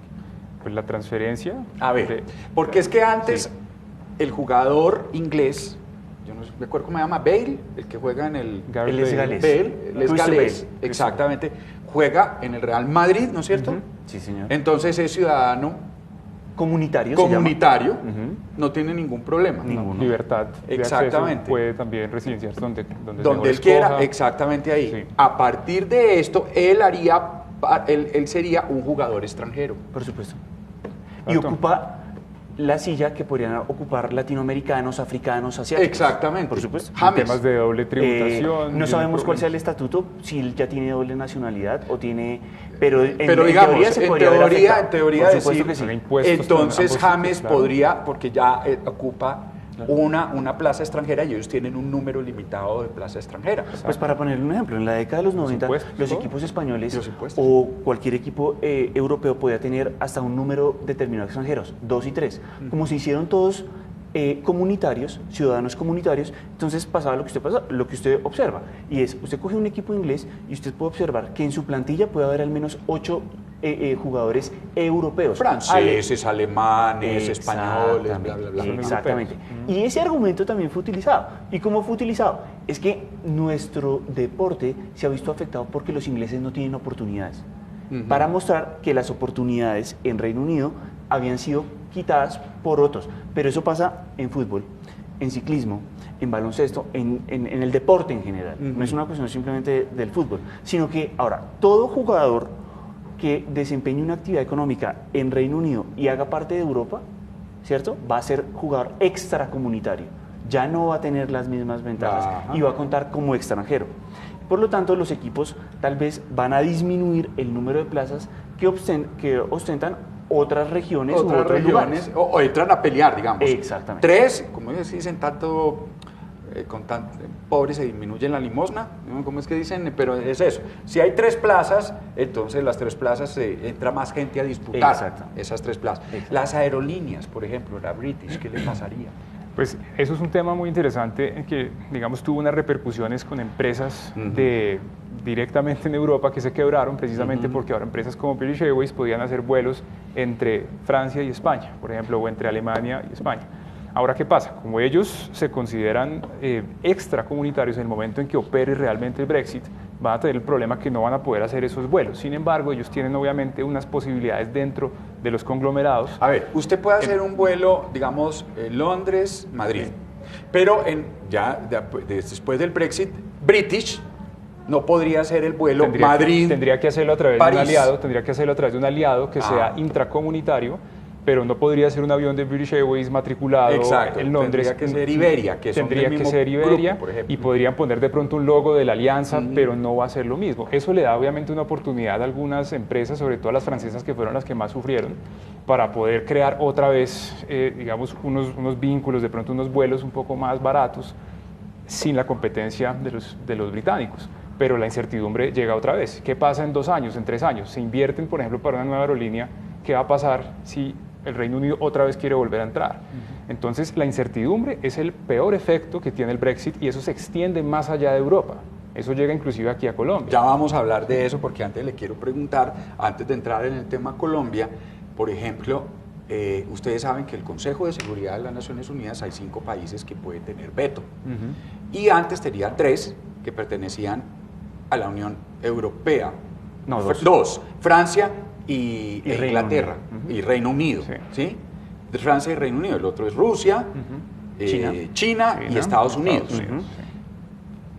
Pues la transferencia. A ver, porque es que antes el jugador inglés, yo no me acuerdo cómo se llama, Bale, el que juega en el... Él es galés. Bale, él es galés, exactamente. juega en el Real Madrid, ¿no es cierto? Sí, señor. Entonces es ciudadano Comunitario. no tiene ningún problema. Ninguno. Libertad de Exactamente. acceso, puede también residenciarse donde Donde él quiera, exactamente ahí. Sí. A partir de esto, él sería un jugador extranjero. Por supuesto. Y Exacto. ocupa la silla que podrían ocupar latinoamericanos, africanos, asiáticos. Exactamente. Por supuesto. James. Temas de doble tributación. No y sabemos cuál sea el problemas. estatuto, si él ya tiene doble nacionalidad o tiene... Pero Digamos, teoría se en podría ver teoría, afectado. Por supuesto decir, que sí. Son impuestos entonces ambos, James claro. podría, porque ya ocupa una plaza extranjera y ellos tienen un número limitado de plaza extranjera. Pues para poner un ejemplo, en la década de los 90, impuestos, los todo. equipos españoles Los impuestos. o cualquier equipo europeo podía tener hasta un número determinado de extranjeros, 2 y 3. Como se hicieron todos comunitarios, ciudadanos comunitarios, entonces pasaba lo que usted observa. Y es, usted coge un equipo inglés y usted puede observar que en su plantilla puede haber al menos 8 jugadores europeos. Franceses, alemanes, españoles, bla, bla, bla. Exactamente. Y ese argumento también fue utilizado. ¿Y cómo fue utilizado? Es que nuestro deporte se ha visto afectado porque los ingleses no tienen oportunidades. Para mostrar que las oportunidades en Reino Unido habían sido quitadas por otros. Pero eso pasa en fútbol, en ciclismo, en baloncesto, en el deporte en general. No es una cuestión simplemente del fútbol, sino que ahora todo jugador que desempeñe una actividad económica en Reino Unido y haga parte de Europa, ¿cierto? Va a ser jugador extracomunitario. Ya no va a tener las mismas ventajas y va a contar como extranjero. Por lo tanto, los equipos tal vez van a disminuir el número de plazas que ostentan otras regiones u otros lugares. O entran a pelear, digamos. Exactamente. 3, como ellos dicen, con tanto pobres se disminuye la limosna, ¿no? ¿Cómo es que dicen? Pero es eso. Si hay 3 plazas, entonces las 3 plazas entra más gente a disputar Exacto. esas 3 plazas. Exacto. Las aerolíneas, por ejemplo, la British, ¿qué le pasaría? Pues eso es un tema muy interesante que, digamos, tuvo unas repercusiones con empresas directamente en Europa que se quebraron precisamente porque ahora empresas como British Airways podían hacer vuelos entre Francia y España, por ejemplo, o entre Alemania y España. Ahora, ¿qué pasa? Como ellos se consideran extracomunitarios en el momento en que opere realmente el Brexit, van a tener el problema que no van a poder hacer esos vuelos. Sin embargo, ellos tienen obviamente unas posibilidades dentro de los conglomerados. A ver, usted puede hacer un vuelo, digamos, Londres-Madrid, pero después del Brexit, British no podría hacer el vuelo Madrid. Tendría que hacerlo a través París. de un aliado, que sea intracomunitario, pero no podría ser un avión de British Airways matriculado en Londres. Tendría que ser Iberia, que son tendría del que mismo ser Iberia, grupo, por ejemplo. y podrían poner de pronto un logo de la alianza, pero no va a ser lo mismo. Eso le da obviamente una oportunidad a algunas empresas, sobre todo a las francesas, que fueron las que más sufrieron, para poder crear otra vez, digamos, unos vínculos, de pronto unos vuelos un poco más baratos, sin la competencia de los británicos. Pero la incertidumbre llega otra vez. ¿Qué pasa en 2 años, en 3 años? Se invierten, por ejemplo, para una nueva aerolínea. ¿Qué va a pasar si el Reino Unido otra vez quiere volver a entrar? Entonces, la incertidumbre es el peor efecto que tiene el Brexit y eso se extiende más allá de Europa. Eso llega inclusive aquí a Colombia. Ya vamos a hablar de eso porque antes le quiero preguntar, antes de entrar en el tema Colombia, por ejemplo, ustedes saben que el Consejo de Seguridad de las Naciones Unidas hay 5 países que pueden tener veto. Y antes tenían 3 que pertenecían a la Unión Europea. No, 2. 2, Francia y Reino Inglaterra Unido. y Reino Unido. ¿Sí? De Francia y Reino Unido. El otro es Rusia, China y Estados Unidos.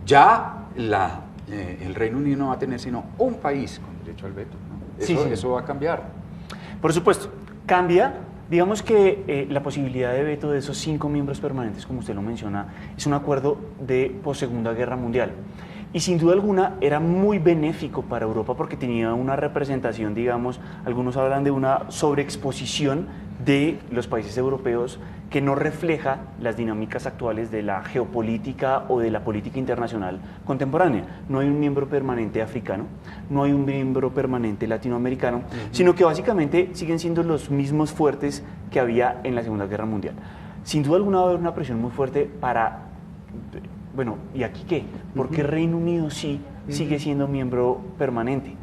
Ya el Reino Unido no va a tener sino un país con derecho al veto, ¿no? Eso va a cambiar. Por supuesto, cambia. Digamos que la posibilidad de veto de esos 5 miembros permanentes, como usted lo menciona, es un acuerdo de post-Segunda Guerra Mundial. Y sin duda alguna era muy benéfico para Europa porque tenía una representación, digamos, algunos hablan de una sobreexposición de los países europeos que no refleja las dinámicas actuales de la geopolítica o de la política internacional contemporánea. No hay un miembro permanente africano, no hay un miembro permanente latinoamericano, sino que básicamente siguen siendo los mismos fuertes que había en la Segunda Guerra Mundial. Sin duda alguna va a haber una presión muy fuerte para... Bueno, ¿y aquí qué? Porque Reino Unido sí sigue siendo miembro permanente.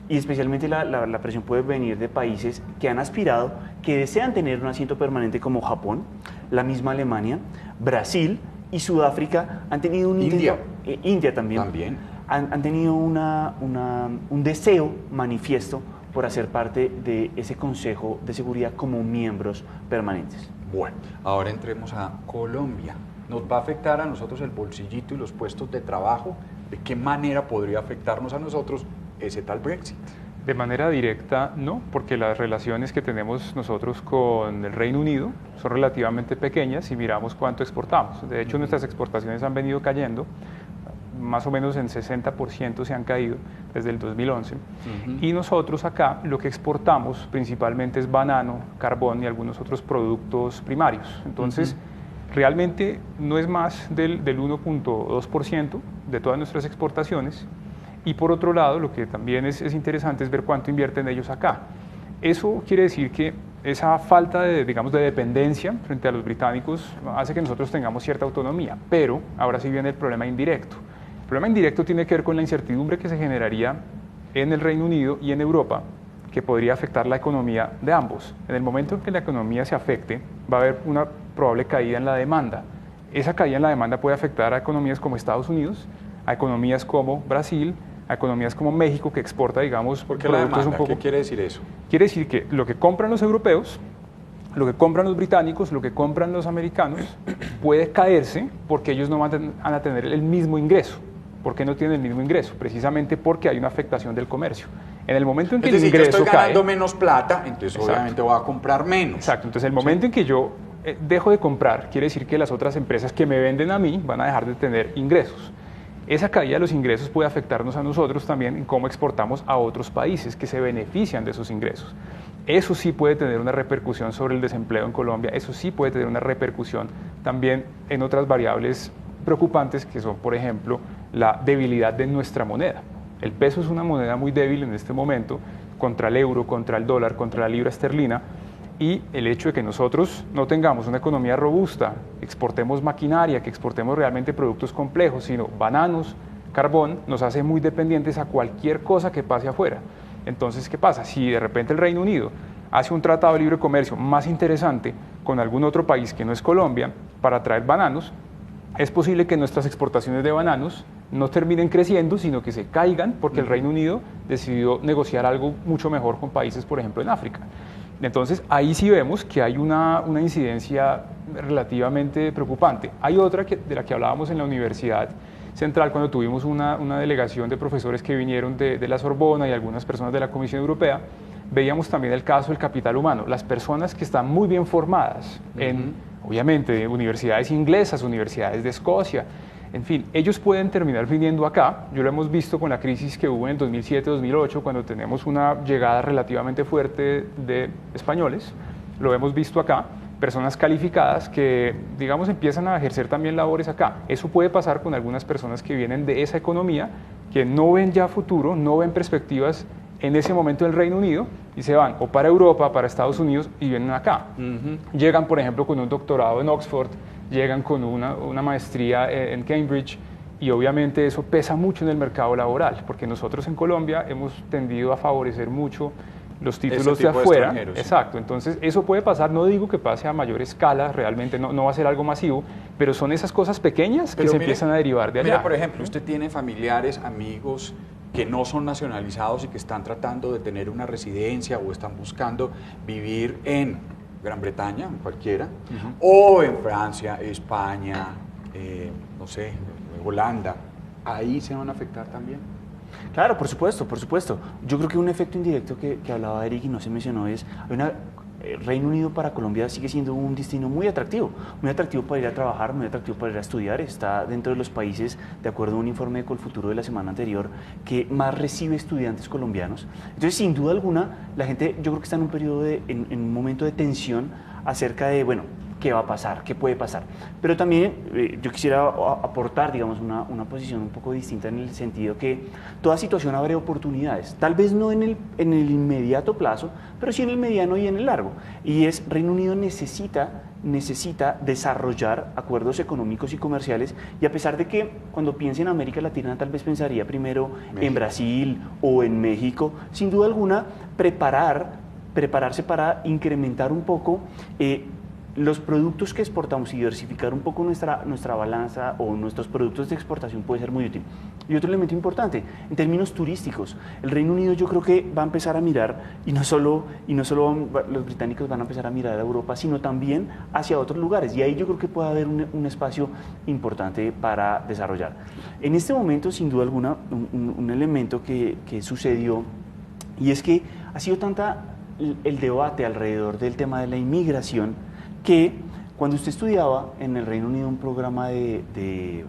Y especialmente la presión puede venir de países que han aspirado, que desean tener un asiento permanente como Japón, la misma Alemania, Brasil y Sudáfrica han tenido un intento... India también. han tenido un deseo manifiesto por hacer parte de ese Consejo de Seguridad como miembros permanentes. Bueno, ahora entremos a Colombia. ¿Nos va a afectar a nosotros el bolsillito y los puestos de trabajo? ¿De qué manera podría afectarnos a nosotros ese tal Brexit? De manera directa no, porque las relaciones que tenemos nosotros con el Reino Unido son relativamente pequeñas si miramos cuánto exportamos. De hecho, nuestras exportaciones han venido cayendo, más o menos en 60% se han caído desde el 2011. Y nosotros acá lo que exportamos principalmente es banano, carbón y algunos otros productos primarios. Entonces, realmente no es más del 1.2% de todas nuestras exportaciones. Y por otro lado, lo que también es interesante es ver cuánto invierten ellos acá. Eso quiere decir que esa falta de dependencia frente a los británicos hace que nosotros tengamos cierta autonomía, pero ahora sí viene el problema indirecto. El problema indirecto tiene que ver con la incertidumbre que se generaría en el Reino Unido y en Europa, que podría afectar la economía de ambos. En el momento en que la economía se afecte, va a haber una probable caída en la demanda. Esa caída en la demanda puede afectar a economías como Estados Unidos, a economías como Brasil, a economías como México, que exporta, digamos, ¿por qué la demanda? un poco... ¿Qué quiere decir eso? Quiere decir que lo que compran los europeos, lo que compran los británicos, lo que compran los americanos, puede caerse porque ellos no van a tener el mismo ingreso. ¿Por qué no tienen el mismo ingreso? Precisamente porque hay una afectación del comercio. En el momento en que el ingreso yo estoy ganando cae, menos plata, entonces obviamente voy a comprar menos. Exacto, entonces el momento en que yo dejo de comprar, quiere decir que las otras empresas que me venden a mí van a dejar de tener ingresos. Esa caída de los ingresos puede afectarnos a nosotros también en cómo exportamos a otros países que se benefician de esos ingresos. Eso sí puede tener una repercusión sobre el desempleo en Colombia, eso sí puede tener una repercusión también en otras variables preocupantes que son, por ejemplo, la debilidad de nuestra moneda. El peso es una moneda muy débil en este momento contra el euro, contra el dólar, contra la libra esterlina, y el hecho de que nosotros no tengamos una economía robusta, exportemos maquinaria, que exportemos realmente productos complejos, sino bananos, carbón, nos hace muy dependientes a cualquier cosa que pase afuera. Entonces, ¿qué pasa? Si de repente el Reino Unido hace un tratado de libre comercio más interesante con algún otro país que no es Colombia para traer bananos, es posible que nuestras exportaciones de bananos no terminen creciendo, sino que se caigan porque el Reino Unido decidió negociar algo mucho mejor con países, por ejemplo, en África. Entonces, ahí sí vemos que hay una incidencia relativamente preocupante. Hay otra de la que hablábamos en la Universidad Central cuando tuvimos una delegación de profesores que vinieron de la Sorbona y algunas personas de la Comisión Europea. Veíamos también el caso del capital humano, las personas que están muy bien formadas en, obviamente, universidades inglesas, universidades de Escocia. En fin, ellos pueden terminar viniendo acá. Yo lo hemos visto con la crisis que hubo en el 2007-2008, cuando tenemos una llegada relativamente fuerte de españoles. Lo hemos visto acá, personas calificadas que, digamos, empiezan a ejercer también labores acá. Eso puede pasar con algunas personas que vienen de esa economía, que no ven ya futuro, no ven perspectivas en ese momento del Reino Unido y se van o para Europa, para Estados Unidos y vienen acá. Llegan, por ejemplo, con un doctorado en Oxford, llegan con una maestría en Cambridge y obviamente eso pesa mucho en el mercado laboral, porque nosotros en Colombia hemos tendido a favorecer mucho los títulos de afuera. Exacto, entonces eso puede pasar, no digo que pase a mayor escala, realmente no va a ser algo masivo, pero son esas cosas pequeñas que se empiezan a derivar de allá. Mira, por ejemplo, usted tiene familiares, amigos que no son nacionalizados y que están tratando de tener una residencia o están buscando vivir en Gran Bretaña, en cualquiera, o en Francia, España, no sé, Holanda. ¿Ahí se van a afectar también? Claro, por supuesto, por supuesto. Yo creo que un efecto indirecto que hablaba Eric y no se mencionó es, Reino Unido para Colombia sigue siendo un destino muy atractivo para ir a trabajar, muy atractivo para ir a estudiar. Está dentro de los países, de acuerdo a un informe de Colfuturo de la semana anterior, que más recibe estudiantes colombianos. Entonces, sin duda alguna, la gente, yo creo que está en un periodo en un momento de tensión acerca de, bueno, ¿qué va a pasar? ¿Qué puede pasar? Pero también yo quisiera aportar, digamos, una posición un poco distinta en el sentido que toda situación abre oportunidades, tal vez no en el inmediato plazo, pero sí en el mediano y en el largo. Y Reino Unido necesita desarrollar acuerdos económicos y comerciales, y a pesar de que cuando piense en América Latina tal vez pensaría primero en Brasil o en México, sin duda alguna prepararse para incrementar un poco los productos que exportamos y diversificar un poco nuestra balanza o nuestros productos de exportación puede ser muy útil. Y otro elemento importante, en términos turísticos, el Reino Unido yo creo que va a empezar a mirar, y no solo los británicos van a empezar a mirar a Europa, sino también hacia otros lugares. Y ahí yo creo que puede haber un espacio importante para desarrollar. En este momento, sin duda alguna, un elemento que sucedió, y es que ha sido tanta el debate alrededor del tema de la inmigración, que cuando usted estudiaba en el Reino Unido un programa de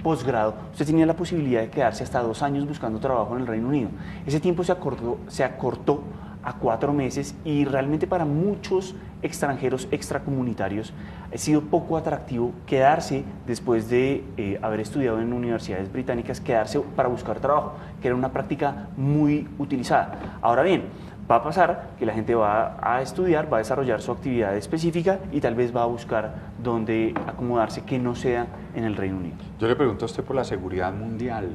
posgrado, usted tenía la posibilidad de quedarse hasta 2 años buscando trabajo en el Reino Unido. Ese tiempo se acortó a 4 meses y realmente para muchos extranjeros extracomunitarios ha sido poco atractivo quedarse después de haber estudiado en universidades británicas, quedarse para buscar trabajo, que era una práctica muy utilizada. Ahora bien, va a pasar que la gente va a estudiar, va a desarrollar su actividad específica y tal vez va a buscar dónde acomodarse que no sea en el Reino Unido. Yo le pregunto a usted por la seguridad mundial.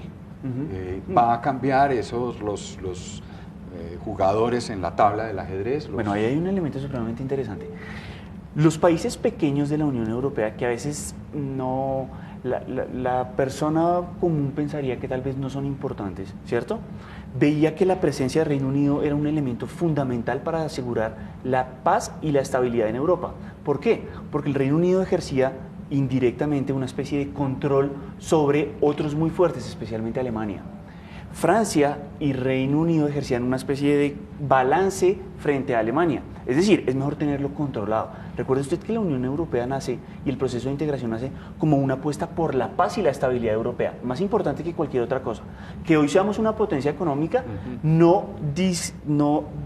¿Va a cambiar los jugadores en la tabla del ajedrez? Bueno, ahí hay un elemento supremamente interesante. Los países pequeños de la Unión Europea, que a veces no... La persona común pensaría que tal vez no son importantes, ¿cierto? Veía que la presencia del Reino Unido era un elemento fundamental para asegurar la paz y la estabilidad en Europa. ¿Por qué? Porque el Reino Unido ejercía indirectamente una especie de control sobre otros muy fuertes, especialmente Alemania. Francia y Reino Unido ejercían una especie de balance frente a Alemania. Es decir, es mejor tenerlo controlado. Recuerde usted que la Unión Europea nace y el proceso de integración nace como una apuesta por la paz y la estabilidad europea, más importante que cualquier otra cosa. Que hoy seamos una potencia económica no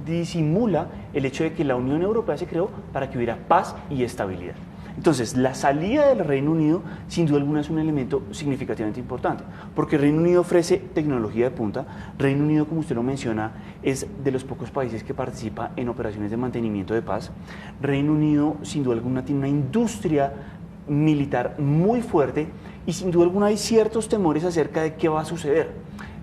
disimula el hecho de que la Unión Europea se creó para que hubiera paz y estabilidad. Entonces, la salida del Reino Unido, sin duda alguna, es un elemento significativamente importante, porque el Reino Unido ofrece tecnología de punta. Reino Unido, como usted lo menciona, es de los pocos países que participa en operaciones de mantenimiento de paz. Reino Unido, sin duda alguna, tiene una industria militar muy fuerte y sin duda alguna hay ciertos temores acerca de qué va a suceder.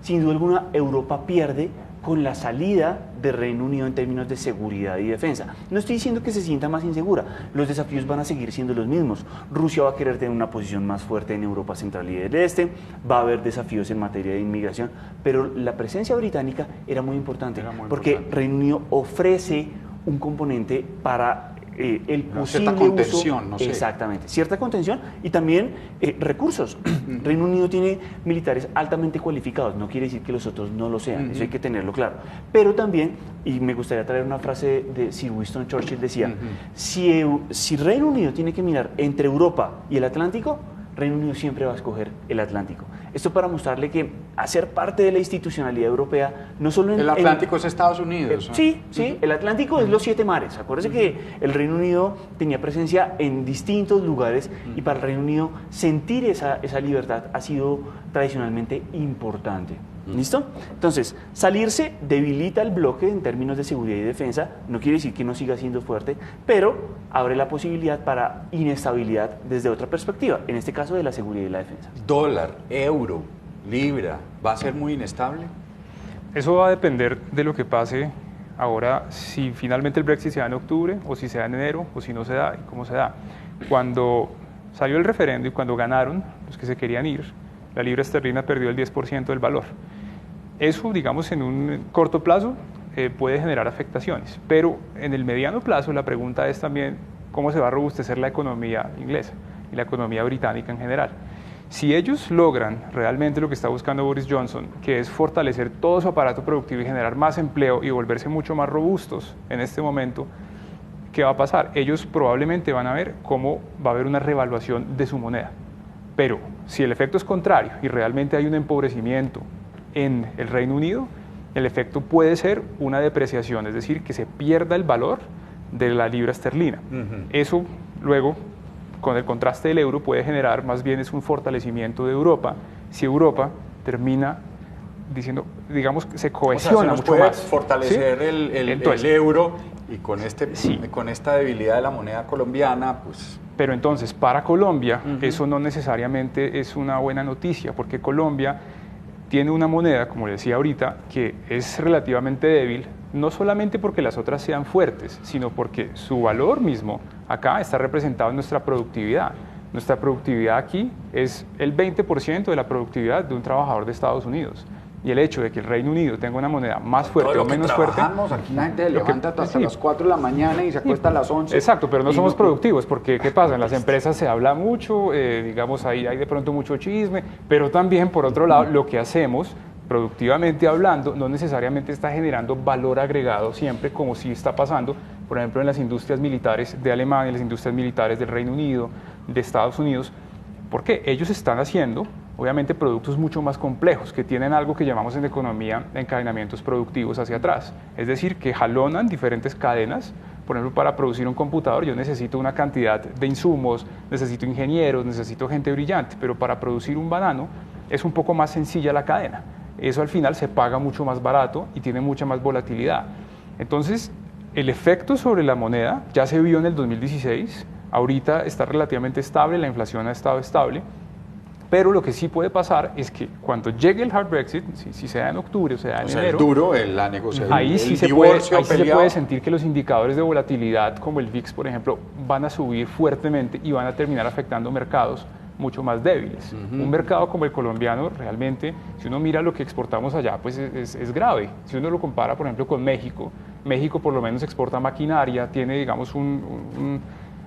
Sin duda alguna, Europa pierde con la salida del Reino Unido en términos de seguridad y defensa. No estoy diciendo que se sienta más insegura, los desafíos van a seguir siendo los mismos. Rusia va a querer tener una posición más fuerte en Europa Central y del Este, va a haber desafíos en materia de inmigración, pero la presencia británica era muy importante, porque Reino Unido ofrece un componente para el posible cierta contención, uso, no sé. Exactamente, cierta contención y también recursos. Reino Unido tiene militares altamente cualificados, no quiere decir que los otros no lo sean, eso hay que tenerlo claro. Pero también, y me gustaría traer una frase de Sir Winston Churchill, decía, si Reino Unido tiene que mirar entre Europa y el Atlántico, Reino Unido siempre va a escoger el Atlántico. Esto para mostrarle que hacer parte de la institucionalidad europea, no solo en... El Atlántico es Estados Unidos. Sí, el Atlántico es los 7 mares. Acuérdense que el Reino Unido tenía presencia en distintos lugares y para el Reino Unido sentir esa libertad ha sido tradicionalmente importante. ¿Listo? Entonces, salirse debilita el bloque en términos de seguridad y defensa, no quiere decir que no siga siendo fuerte, pero abre la posibilidad para inestabilidad desde otra perspectiva, en este caso de la seguridad y la defensa. Dólar, euro, libra, ¿va a ser muy inestable? Eso va a depender de lo que pase ahora, si finalmente el Brexit se da en octubre, o si se da en enero, o si no se da, y cómo se da. Cuando salió el referendo y cuando ganaron los que se querían ir, la libra esterlina perdió el 10% del valor. Eso, digamos, en un corto plazo puede generar afectaciones, pero en el mediano plazo la pregunta es también cómo se va a robustecer la economía inglesa y la economía británica en general. Si ellos logran realmente lo que está buscando Boris Johnson, que es fortalecer todo su aparato productivo y generar más empleo y volverse mucho más robustos en este momento, ¿qué va a pasar? Ellos probablemente van a ver cómo va a haber una revaluación de su moneda. Pero si el efecto es contrario y realmente hay un empobrecimiento en el Reino Unido, el efecto puede ser una depreciación, es decir, que se pierda el valor de la libra esterlina. Eso luego, con el contraste del euro, puede generar más bien es un fortalecimiento de Europa, si Europa termina diciendo, digamos, que se cohesiona mucho puede más. Fortalecer ¿Sí? el euro y con esta debilidad de la moneda colombiana, pues... Pero entonces, para Colombia, eso no necesariamente es una buena noticia, porque Colombia tiene una moneda, como le decía ahorita, que es relativamente débil no solamente porque las otras sean fuertes, sino porque su valor mismo acá está representado en nuestra productividad. Nuestra productividad aquí es el 20% de la productividad de un trabajador de Estados Unidos. Y el hecho de que el Reino Unido tenga una moneda más fuerte o menos fuerte... Aquí la gente se levanta hasta las 4 de la mañana y se acuesta a las 11. Exacto, pero no somos productivos, porque ¿qué pasa? En las empresas se habla mucho, digamos, ahí hay de pronto mucho chisme, pero también, por otro lado, lo que hacemos, productivamente hablando, no necesariamente está generando valor agregado siempre, como sí está pasando, por ejemplo, en las industrias militares de Alemania, en las industrias militares del Reino Unido, de Estados Unidos, porque ellos están haciendo, obviamente, productos mucho más complejos, que tienen algo que llamamos en economía encadenamientos productivos hacia atrás. Es decir, que jalonan diferentes cadenas. Por ejemplo, para producir un computador yo necesito una cantidad de insumos, necesito ingenieros, necesito gente brillante, pero para producir un banano es un poco más sencilla la cadena. Eso al final se paga mucho más barato y tiene mucha más volatilidad. Entonces, el efecto sobre la moneda ya se vio en el 2016, ahorita está relativamente estable, la inflación ha estado estable, pero lo que sí puede pasar es que cuando llegue el hard Brexit, si se da en octubre o se da en enero, el duro, la negociación, ahí sí se puede sentir que los indicadores de volatilidad como el VIX, por ejemplo, van a subir fuertemente y van a terminar afectando mercados mucho más débiles. Un mercado como el colombiano, realmente, si uno mira lo que exportamos allá, pues es grave. Si uno lo compara, por ejemplo, con México, México por lo menos exporta maquinaria, tiene, digamos, un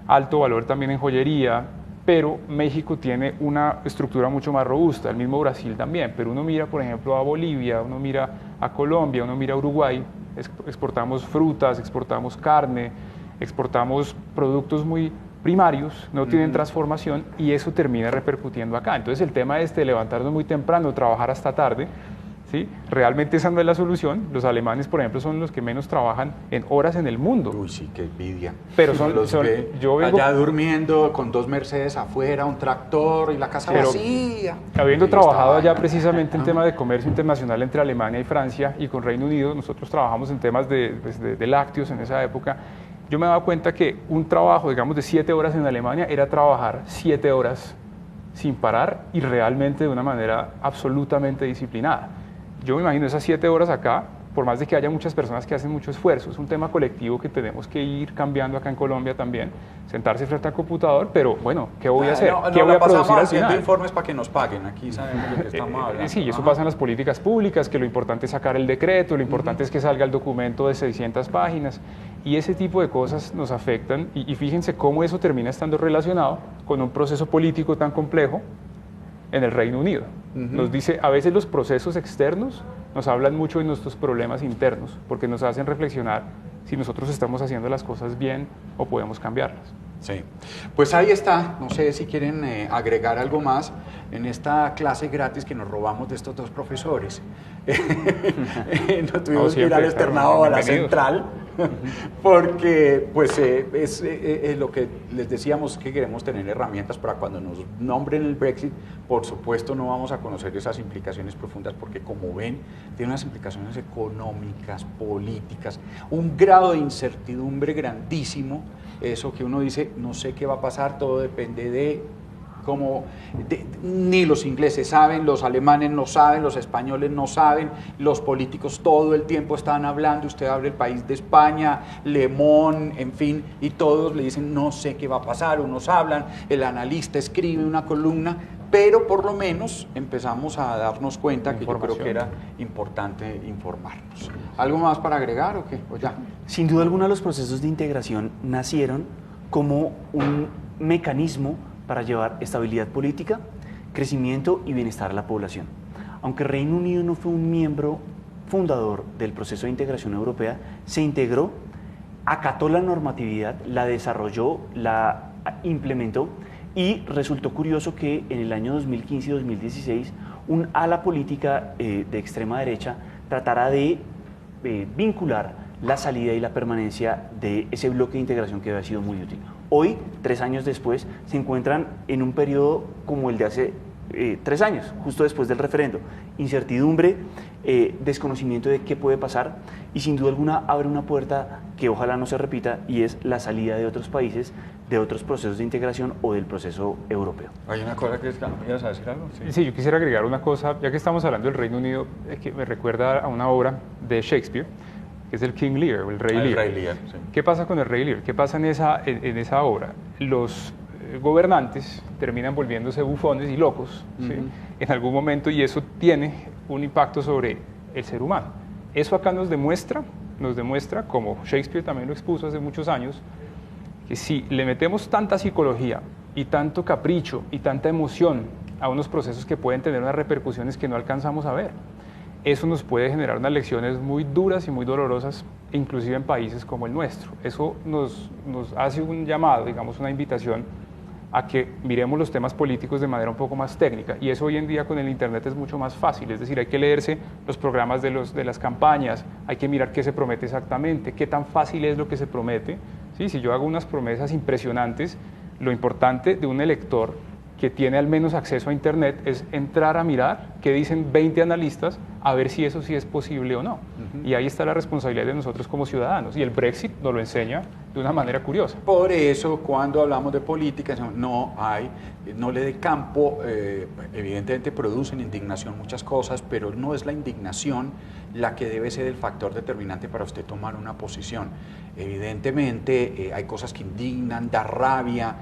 alto valor también en joyería, pero México tiene una estructura mucho más robusta, el mismo Brasil también, pero uno mira, por ejemplo, a Bolivia, uno mira a Colombia, uno mira a Uruguay, exportamos frutas, exportamos carne, exportamos productos muy primarios, no tienen transformación y eso termina repercutiendo acá. Entonces el tema de levantarnos muy temprano, trabajar hasta tarde, ¿sí? Realmente esa no es la solución. Los alemanes, por ejemplo, son los que menos trabajan en horas en el mundo. Uy, sí, qué envidia. Pero yo vengo allá durmiendo con 2 Mercedes afuera, un tractor y la casa vacía. Habiendo trabajado allá precisamente en temas de comercio internacional entre Alemania y Francia y con Reino Unido, nosotros trabajamos en temas de lácteos en esa época. Yo me daba cuenta que un trabajo, digamos, de 7 horas en Alemania era trabajar 7 horas sin parar y realmente de una manera absolutamente disciplinada. Yo me imagino esas 7 horas acá, por más de que haya muchas personas que hacen mucho esfuerzo, es un tema colectivo que tenemos que ir cambiando acá en Colombia también, sentarse frente al computador, pero bueno, ¿qué voy a hacer? ¿Qué voy a producir al haciendo final? Informes para que nos paguen, aquí sabemos de qué estamos hablando. Sí, eso pasa en las políticas públicas, que lo importante es sacar el decreto, lo importante es que salga el documento de 600 páginas, y ese tipo de cosas nos afectan, y fíjense cómo eso termina estando relacionado con un proceso político tan complejo en el Reino Unido. Nos dice, a veces los procesos externos nos hablan mucho de nuestros problemas internos, porque nos hacen reflexionar si nosotros estamos haciendo las cosas bien o podemos cambiarlas. Sí, pues ahí está, no sé si quieren agregar algo más en esta clase gratis que nos robamos de estos 2 profesores. No tuvimos que ir al externado a la central, porque pues es lo que les decíamos, que queremos tener herramientas para cuando nos nombren el Brexit. Por supuesto no vamos a conocer esas implicaciones profundas, porque como ven, tiene unas implicaciones económicas, políticas, un grado de incertidumbre grandísimo. Eso que uno dice, no sé qué va a pasar, todo depende de cómo, ni los ingleses saben, los alemanes no saben, los españoles no saben, los políticos todo el tiempo están hablando, usted abre el País de España, Le Monde, en fin, y todos le dicen, no sé qué va a pasar, unos hablan, el analista escribe una columna, pero por lo menos empezamos a darnos cuenta que yo creo que era importante informarnos. ¿Algo más para agregar o qué? ¿O ya? Sin duda alguna, los procesos de integración nacieron como un mecanismo para llevar estabilidad política, crecimiento y bienestar a la población. Aunque Reino Unido no fue un miembro fundador del proceso de integración europea, se integró, acató la normatividad, la desarrolló, la implementó, y resultó curioso que en el año 2015 y 2016 un ala política de extrema derecha tratara de vincular la salida y la permanencia de ese bloque de integración que había sido muy útil. Hoy, 3 años después, se encuentran en un periodo como el de hace 3 años, justo después del referendo. Incertidumbre, desconocimiento de qué puede pasar, y sin duda alguna abre una puerta que ojalá no se repita, y es la salida de otros países, de otros procesos de integración o del proceso europeo. ¿Hay una cosa que quieras decir algo? Sí, yo quisiera agregar una cosa, ya que estamos hablando del Reino Unido, que me recuerda a una obra de Shakespeare, que es el King Lear, o el Rey Lear. El Rey Lear, sí. ¿Qué pasa con el Rey Lear? ¿Qué pasa en esa obra? Los gobernantes terminan volviéndose bufones y locos, ¿sí? En algún momento, y eso tiene un impacto sobre el ser humano. Eso acá nos demuestra, como Shakespeare también lo expuso hace muchos años, que si le metemos tanta psicología y tanto capricho y tanta emoción a unos procesos que pueden tener unas repercusiones que no alcanzamos a ver, eso nos puede generar unas lecciones muy duras y muy dolorosas, inclusive en países como el nuestro. Eso nos hace un llamado, digamos, una invitación a que miremos los temas políticos de manera un poco más técnica, y eso hoy en día con el internet es mucho más fácil, es decir, hay que leerse los programas de las campañas, hay que mirar qué se promete exactamente, qué tan fácil es lo que se promete. ¿Sí? Si yo hago unas promesas impresionantes, lo importante de un elector que tiene al menos acceso a internet es entrar a mirar qué dicen 20 analistas, a ver si eso sí es posible o no. Y ahí está la responsabilidad de nosotros como ciudadanos, y el Brexit nos lo enseña de una manera curiosa. Por eso, cuando hablamos de política, no le dé campo, evidentemente producen indignación muchas cosas, pero no es la indignación la que debe ser el factor determinante para usted tomar una posición. Evidentemente hay cosas que indignan, da rabia,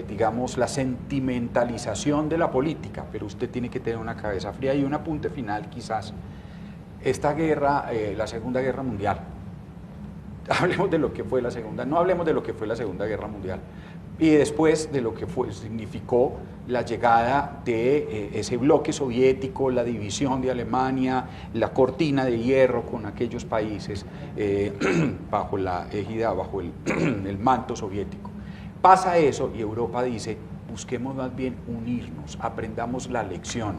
digamos la sentimentalización de la política, pero usted tiene que tener una cabeza fría. Y un apunte final quizás, esta guerra, la Segunda Guerra Mundial, hablemos de lo que fue la Segunda, no hablemos de lo que fue la Segunda Guerra Mundial, y después de lo que significó la llegada de ese bloque soviético, la división de Alemania, la cortina de hierro con aquellos países bajo la égida, bajo el manto soviético. Pasa eso y Europa dice, busquemos más bien unirnos, aprendamos la lección.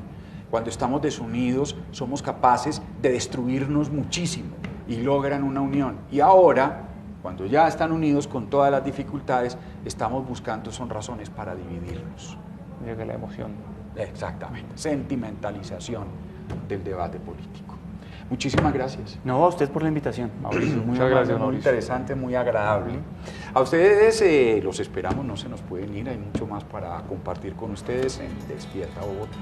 Cuando estamos desunidos somos capaces de destruirnos muchísimo y logran una unión. Y ahora, cuando ya están unidos con todas las dificultades, estamos buscando, son razones para dividirnos. Llega la emoción. Exactamente, sentimentalización del debate político. Muchísimas gracias. No, a usted por la invitación, Mauricio. Muchas gracias, Muy Mauricio. interesante, muy agradable. A ustedes los esperamos, no se nos pueden ir, hay mucho más para compartir con ustedes en Despierta Bogotá.